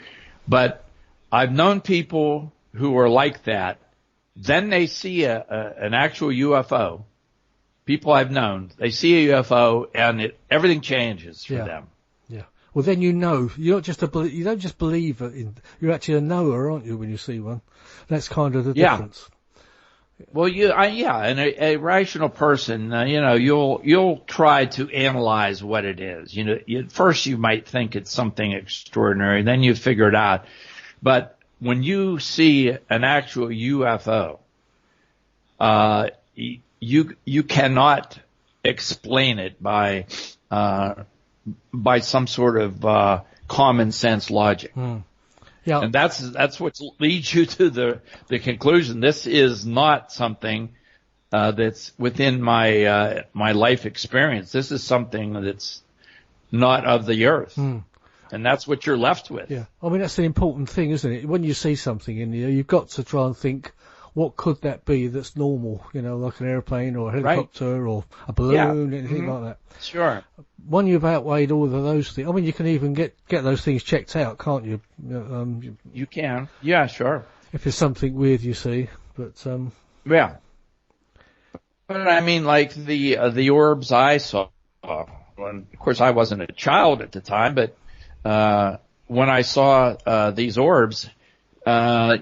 But I've known people who are like that. Then they see an actual UFO. People I've known, they see a UFO and everything changes for them. Yeah. Well, then you don't just believe it. You're actually a knower, aren't you, when you see one? That's kind of the difference. Well, and a rational person, you'll try to analyze what it is. At first you might think it's something extraordinary, then you figure it out. But when you see an actual UFO, you cannot explain it by some sort of common sense logic. Yeah. And that's what leads you to the conclusion. This is not something that's within my life experience. This is something that's not of the earth. And that's what you're left with. Yeah. I mean, that's an important thing, isn't it? When you see something in the air, you've got to try and think, what could that be that's normal? You know, like an airplane or a helicopter or a balloon, anything like that. Sure. When you've outweighed all of those things, I mean, you can even get those things checked out, can't you? You can. Yeah, sure. If there's something weird you see, but yeah. But I mean, like the orbs I saw. When, of course, I wasn't a child at the time, but when I saw these orbs, I'm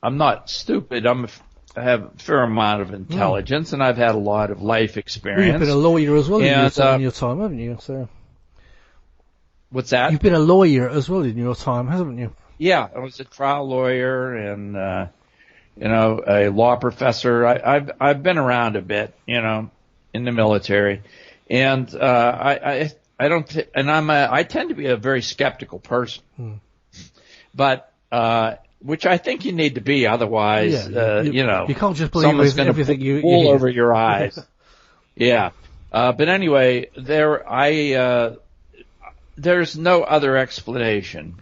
not stupid. I have a fair amount of intelligence, and I've had a lot of life experience. Well, you've been a lawyer as well in your time, haven't you? So, what's that? You've been a lawyer as well in your time, haven't you? Yeah, I was a trial lawyer and a law professor. I've been around a bit, in the military, and I tend to be a very skeptical person, but which I think you need to be, otherwise, you can't just believe everything you pull hear over your eyes. Yeah, but anyway, there's no other explanation,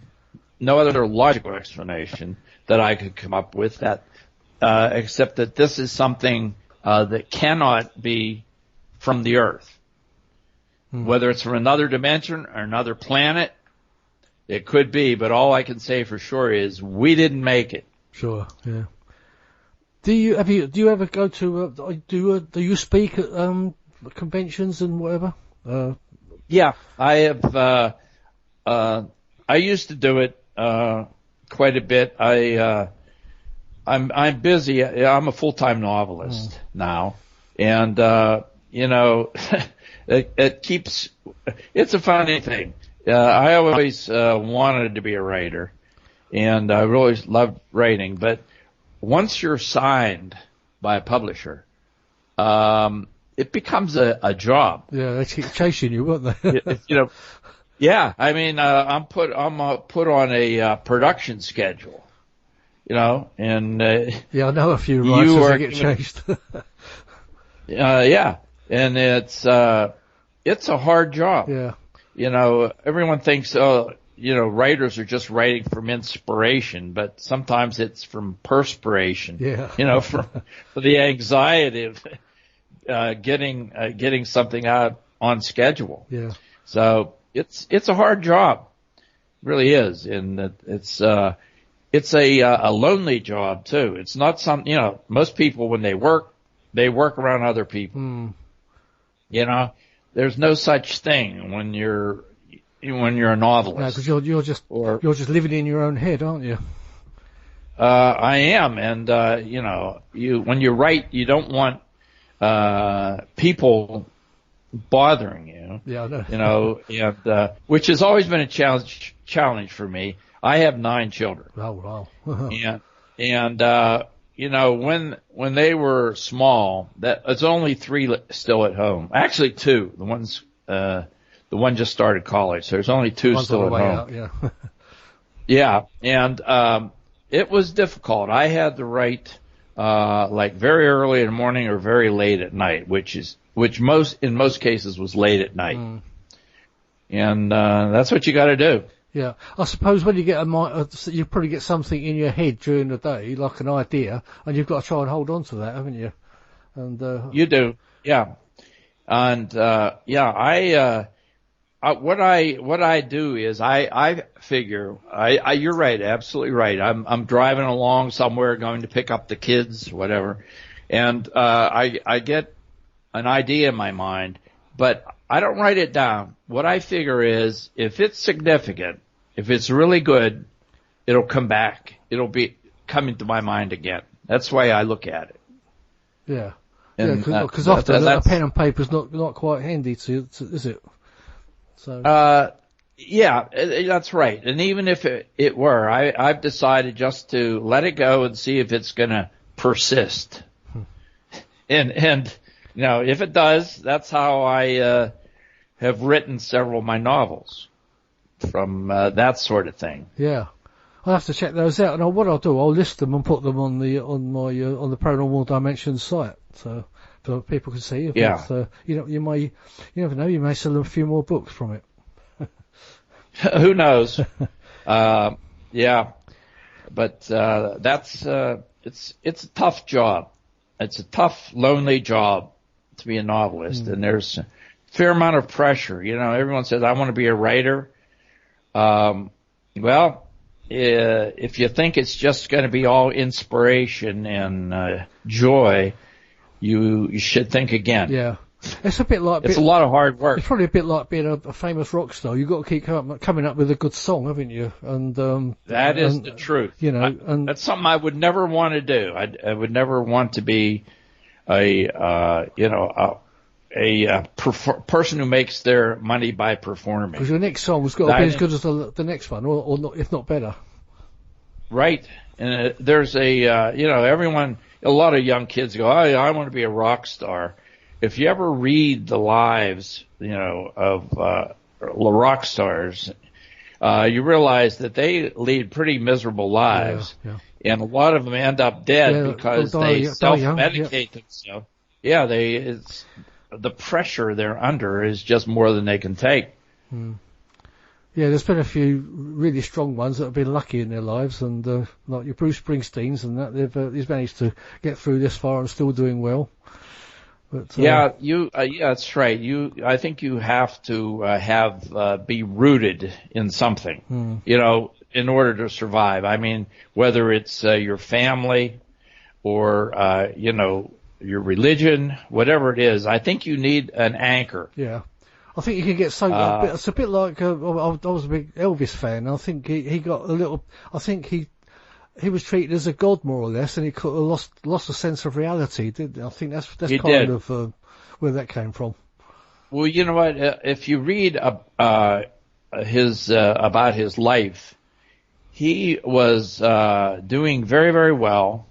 no other logical explanation that I could come up with that except that this is something that cannot be from the Earth, whether it's from another dimension or another planet. It could be, but all I can say for sure is we didn't make it. Sure, yeah. Do you ever go to do you speak at conventions and whatever? Yeah, I have. I used to do it quite a bit. I'm busy. I'm a full-time novelist now, and it keeps. It's a funny thing. I always wanted to be a writer, and I really loved writing. But once you're signed by a publisher, it becomes a job. Yeah, they keep chasing you, won't they? Yeah. I mean, I'm put on a production schedule. And yeah, I know a few writers that get chased. Yeah, and it's a hard job. Yeah. Everyone thinks, writers are just writing from inspiration, but sometimes it's from perspiration. Yeah. For the anxiety of getting something out on schedule. Yeah. So it's a hard job, it really is, and it's a lonely job too. It's not most people when they work around other people. There's no such thing when you're a novelist. No, because you're just living in your own head, aren't you? I am, and when you write, you don't want people bothering you. Yeah, I know. And which has always been a challenge for me. I have 9 children. Oh wow. and when they were small, that it's only 3 still at home. Actually 2. The one just started college, so there's only 2 still at home. Out, yeah. Yeah, and it was difficult. I had to write like very early in the morning or very late at night, which in most cases was late at night. And that's what you got to do. Yeah, I suppose when you get you probably get something in your head during the day, like an idea, and you've got to try and hold on to that, haven't you? And you do, yeah. And what I do is I figure you're right, absolutely right. I'm driving along somewhere, going to pick up the kids, whatever, and I get an idea in my mind, but I don't write it down. What I figure is, if it's significant, if it's really good, it'll come back. It'll be coming to my mind again. That's the way I look at it. Yeah. And because often a pen and paper's not quite handy is it? So. Yeah, that's right. And even if it were, I've decided just to let it go and see if it's going to persist. And you know, if it does, that's how I have written several of my novels, from that sort of thing. Yeah. I'll have to check those out, and what I'll do, I'll list them and put them on the Paranormal Dimensions site, so people can see. If you never know, you may sell a few more books from it. Who knows? Yeah, but that's it's a tough job. It's a tough, lonely job to be a novelist, and there's a fair amount of pressure. You know, everyone says, I want to be a writer. Well, if you think it's just going to be all inspiration and joy, you should think again. Yeah. It's a bit like... It's a lot of hard work. It's probably a bit like being a famous rock star. You've got to keep coming up with a good song, haven't you? And that is the truth. You know, that's something I would never want to do. I would never want to be a person who makes their money by performing. Because your next song's got to be as good as the next one, or not, if not better. Right. And there's everyone, a lot of young kids go, I want to be a rock star. If you ever read the lives, of rock stars, you realize that they lead pretty miserable lives. Yeah. And a lot of them end up dead because they self-medicate themselves. Yeah, the pressure they're under is just more than they can take. Yeah, there's been a few really strong ones that have been lucky in their lives, and like your Bruce Springsteens and that, he's managed to get through this far and still doing well. But, that's right. I think you have to be rooted in something, in order to survive. I mean, whether it's your family or your religion, whatever it is, I think you need an anchor. Yeah. I think you can get so. It's a bit like I was a big Elvis fan. I think he got a little. I think he was treated as a god more or less, and he could have lost a sense of reality. I think that's kind of where that came from. Well, you know what? If you read about his life, he was doing very, very well,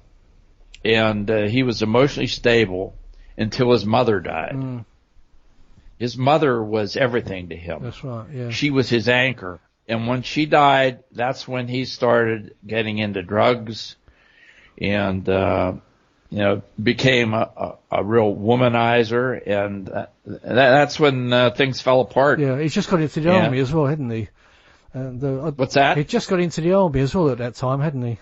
and he was emotionally stable until his mother died. His mother was everything to him. That's right, yeah. She was his anchor. And when she died, that's when he started getting into drugs and, became a real womanizer. And that's when things fell apart. Yeah, he's just got into the army as well, hadn't he? What's that? He just got into the army as well at that time, hadn't he?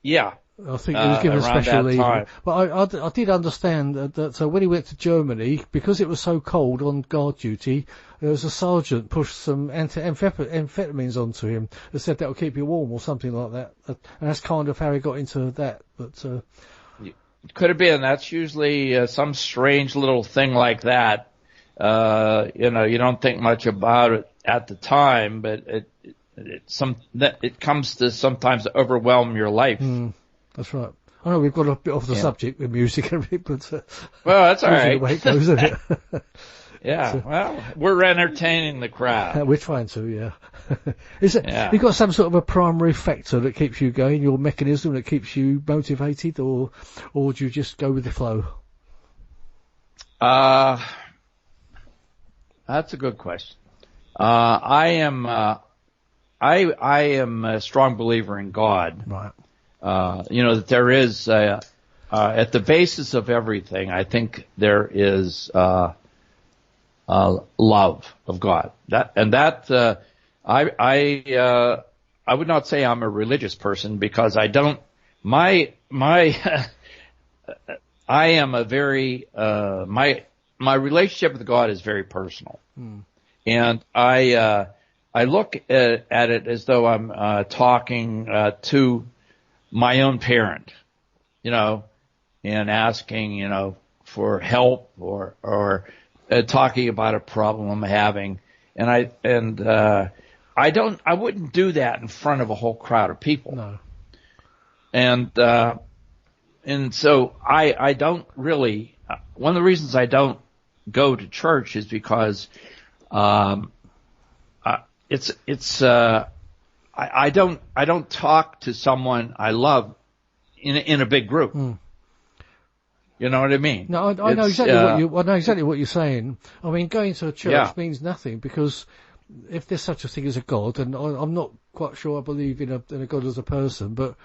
Yeah. I think he was given special leave. But I did understand that when he went to Germany, because it was so cold on guard duty, there was a sergeant pushed some amphetamines onto him that said that will keep you warm or something like that. And that's kind of how he got into that. But it could have been. That's usually some strange little thing like that. You don't think much about it at the time, but it comes to sometimes overwhelm your life. That's right. I know we've got a bit off the subject with music and everything, but well, that's all right. The way it goes, isn't it? Yeah. So, well, we're entertaining the crowd. We're trying to, yeah. You've got some sort of a primary factor that keeps you going, your mechanism that keeps you motivated, or do you just go with the flow? That's a good question. I am a strong believer in God. Right. That there is, at the basis of everything, I think there is, love of God. I would not say I'm a religious person because I don't, I am a very, my relationship with God is very personal. And I look at it as though I'm, talking, to my own parent, and asking, for help or talking about a problem I'm having. And I wouldn't do that in front of a whole crowd of people. No. And so I don't really, one of the reasons I don't go to church is because, I don't talk to someone I love in a big group. You know what I mean? No, I know exactly I know exactly what you're saying. I mean, going to a church means nothing, because if there's such a thing as a God, and I'm not quite sure I believe in a God as a person, but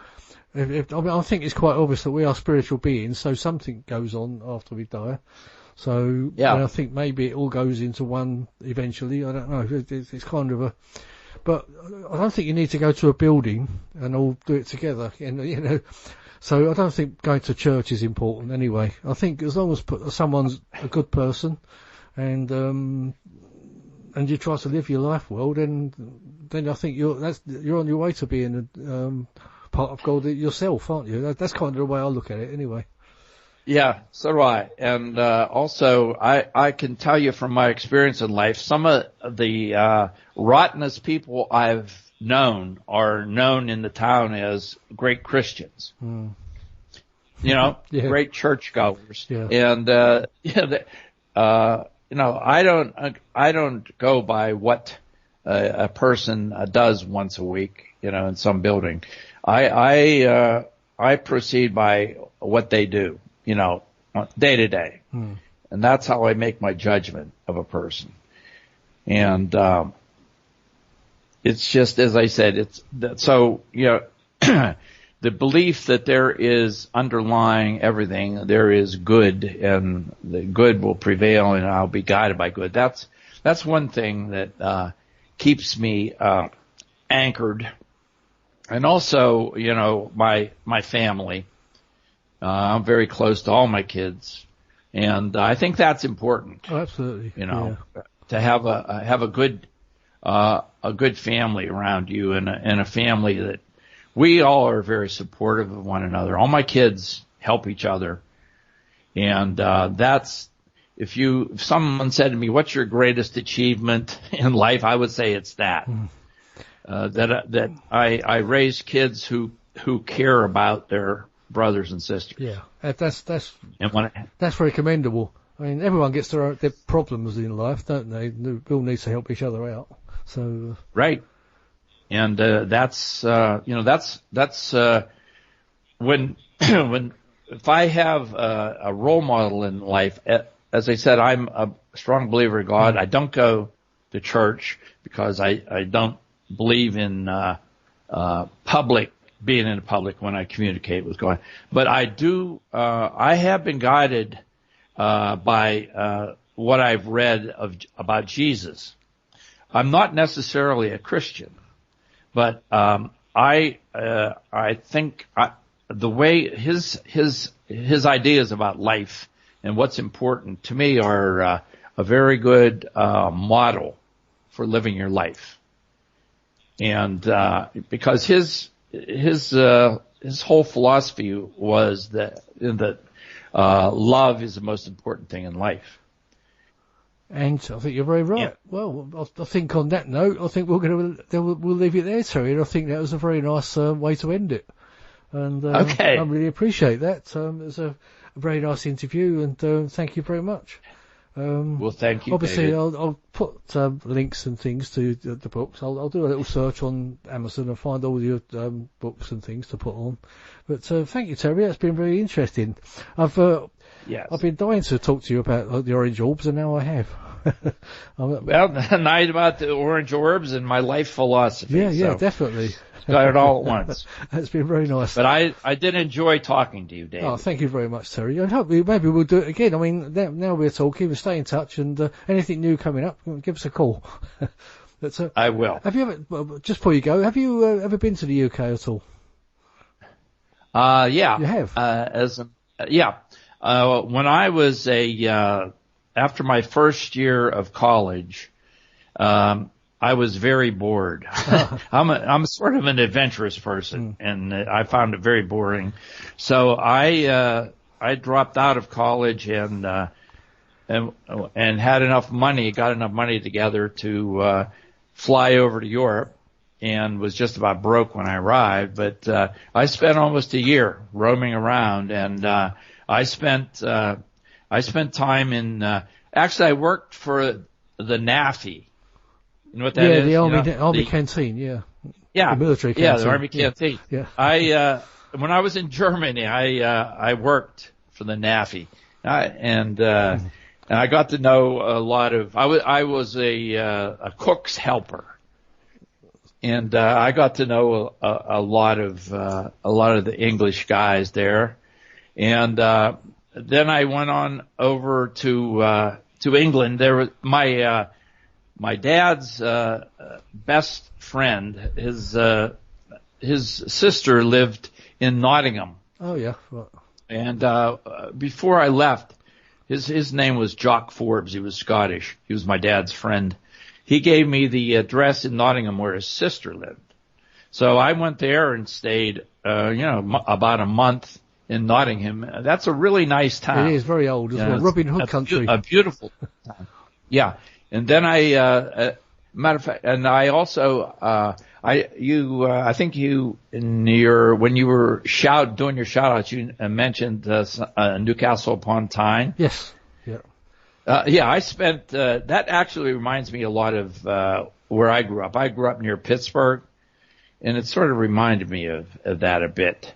I think it's quite obvious that we are spiritual beings, so something goes on after we die. So I think maybe it all goes into one eventually. I don't know. It's kind of a, but I don't think you need to go to a building and all do it together. So I don't think going to church is important anyway. I think as long as someone's a good person and you try to live your life well, then I think you're on your way to being part of God yourself, aren't you? That's kind of the way I look at it anyway. Yeah, so do I. And also, I can tell you from my experience in life, some of the rottenest people I've known are known in the town as great Christians. Great churchgoers. And I don't go by what a person does once a week, in some building. I proceed by what they do, day to day. And that's how I make my judgment of a person. And it's just, as I said, the belief that there is underlying everything, there is good, and the good will prevail, and I'll be guided by good. That's one thing that keeps me anchored. And also, my family. I'm very close to all my kids, and I think that's important. Oh, absolutely. To have a good family around you, and a family that we all are very supportive of one another. All my kids help each other, and if someone said to me, "What's your greatest achievement in life?" I would say it's that. That I raise kids who care about their brothers and sisters. Yeah, that's very commendable. I mean, everyone gets their problems in life, don't they? They all need to help each other out. So right, and that's when if I have a role model in life. As I said, I'm a strong believer in God. I don't go to church because I don't believe in being in public when I communicate with God. But I do. I have been guided by what I've read about Jesus. I'm not necessarily a Christian, but I think the way his ideas about life and what's important to me are a very good model for living your life. And because his whole philosophy was that love is the most important thing in life. And I think you're very right. Yeah. Well, I think on that note, I think we'll leave it there, Terry. And I think that was a very nice way to end it. And okay. I really appreciate that. It was a very nice interview, and thank you very much. Well, thank you. Obviously, David. I'll put links and things to the books. I'll do a little search on Amazon and find all your books and things to put on. But thank you, Terry. That's been very interesting. I've been dying to talk to you about the orange orbs, and now I have. Well, night about the orange orbs and my life philosophy. Yeah, definitely. Got it all at once. That's been very nice. But I did enjoy talking to you, David. Oh, thank you very much, Terry. And hopefully maybe we'll do it again. I mean, now we're talking, we'll stay in touch, and anything new coming up, give us a call. I will. Have you ever, just before you go, have you ever been to the UK at all? Yeah. You have? When I was after my first year of college, I was very bored. I'm sort of an adventurous person, and I found it very boring. So I dropped out of college and had enough money, got enough money together to fly over to Europe, and was just about broke when I arrived. But I spent almost a year roaming around, and I spent time in. Actually, I worked for the NAFI. You know what that is? The Army canteen, yeah. Yeah. The military canteen. Yeah, the Army canteen. Yeah. when I was in Germany, I worked for the NAFI, and I got to know a lot of. I was a cook's helper, and I got to know a lot of the English guys there, and then I went on over to England. There was my dad's best friend. His sister lived in Nottingham. Oh yeah. Right. And before I left, his name was Jock Forbes. He was Scottish. He was my dad's friend. He gave me the address in Nottingham where his sister lived. So I went there and stayed, about a month in Nottingham. That's a really nice town. It is very old as well. Robin Hood country. A beautiful town. Yeah. And then matter of fact, and I also, I think you when you were doing your shout outs, you mentioned Newcastle upon Tyne. Yes. Yeah. I spent that actually reminds me a lot of where I grew up. I grew up near Pittsburgh, and it sort of reminded me of that a bit.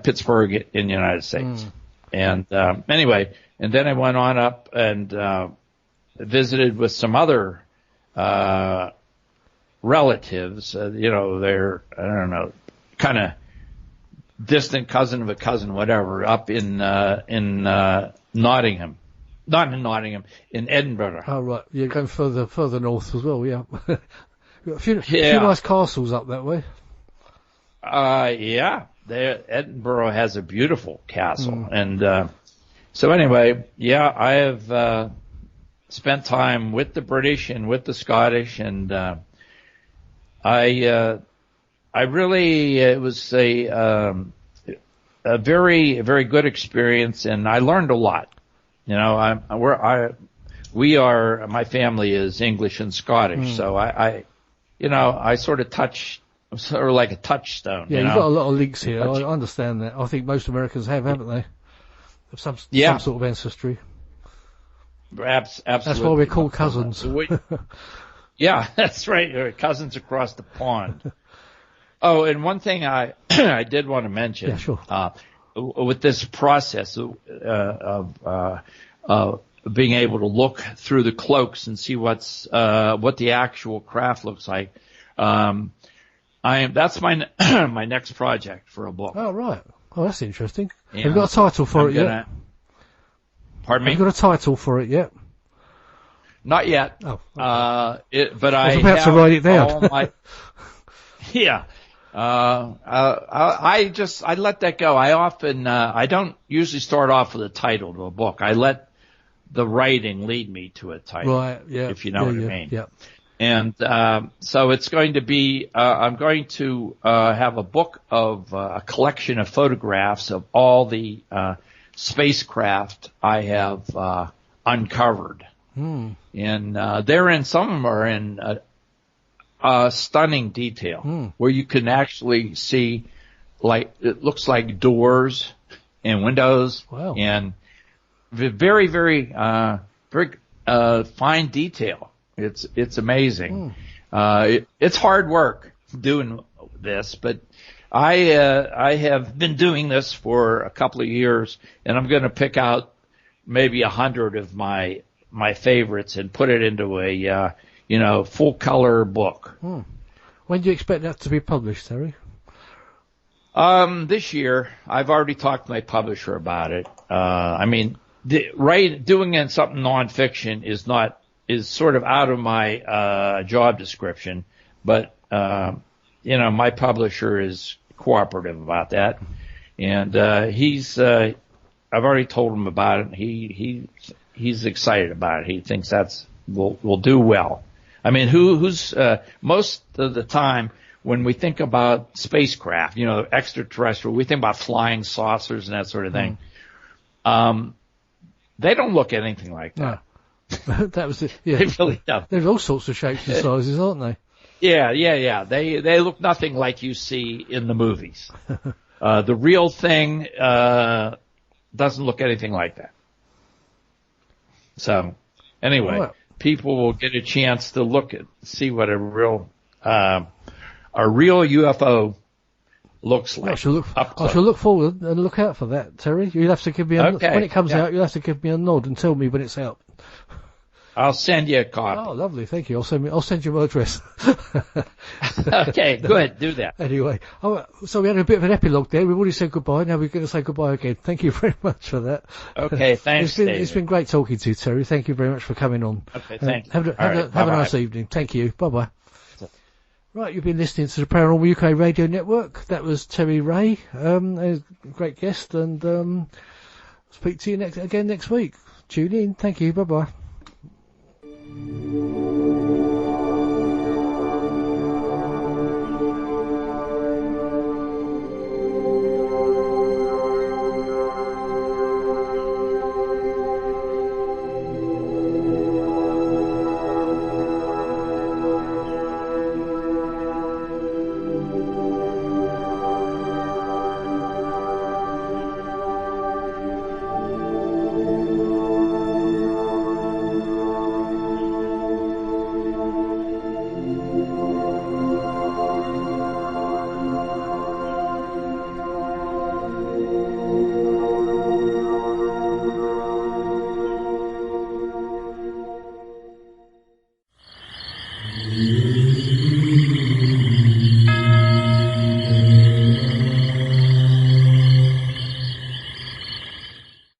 Pittsburgh in the United States. And anyway, and then I went on up and visited with some other relatives, they're, I don't know, kind of distant cousin of a cousin, whatever, up in Nottingham. Not in Nottingham, in Edinburgh. Oh, right. You're going further north as well, yeah. a few nice castles up that way. Yeah. Edinburgh has a beautiful castle. And so anyway, yeah, I have spent time with the British and with the Scottish, and I really, it was a very, very good experience, and I learned a lot. My family is English and Scottish, so I sort of sort of like a touchstone. Yeah, you've got a lot of links here. I understand that. I think most Americans haven't they? Some sort of ancestry. Absolutely. That's why we're called cousins. Yeah, that's right. We're cousins across the pond. Oh, and one thing I did want to mention. Yeah, sure. With this process of being able to look through the cloaks and see what the actual craft looks like. That's my my next project for a book. Oh, right. Oh, that's interesting. Have you got a title for it yet? Pardon me? Have you got a title for it yet? Not yet. Oh. Okay. But I was about to write it down. Yeah. I let that go. I often, I don't usually start off with a title to a book. I let the writing lead me to a title. Right. Yeah. If you know what I mean. Yeah. And, so it's going to be, I'm going to, have a book of, a collection of photographs of all the, spacecraft I have, uncovered. And, some of them are in, stunning detail where you can actually see, like, it looks like doors and windows. Wow. And very, very, very, fine detail. It's amazing. It's hard work doing this, but I have been doing this for a couple of years, and I'm going to pick out maybe 100 of my favorites and put it into a, full color book. When do you expect that to be published, Terry? This year. I've already talked to my publisher about it. Doing something nonfiction is sort of out of my, job description, but, my publisher is cooperative about that. And, I've already told him about it. He's excited about it. He thinks will do well. I mean, who's most of the time when we think about spacecraft, extraterrestrial, we think about flying saucers and that sort of thing. They don't look anything like that. No. That was it. Yeah. They really don't. There's all sorts of shapes and sizes, aren't they? Yeah. They look nothing like you see in the movies. The real thing doesn't look anything like that. So, anyway, people will get a chance to see what a real UFO looks like. I shall look forward and look out for that, Terry. You'll have to give me when it comes out. You'll have to give me a nod and tell me when it's out. I'll send you a copy. Oh, lovely, thank you. I'll send you my address. Okay, good. Do that. Anyway, so we had a bit of an epilogue there. We've already said goodbye. Now we're going to say goodbye again. Thank you very much for that. Okay, thanks. It's been great talking to you, Terry. Thank you very much for coming on. Okay, thank you. Have a nice evening. Thank you. Bye bye. Right, you've been listening to the Paranormal UK Radio Network. That was Terry Ray, a great guest, and speak to you again next week. Tune in. Thank you. Bye bye.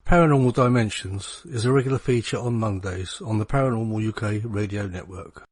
Paranormal Dimensions is a regular feature on Mondays on the Paranormal UK Radio Network.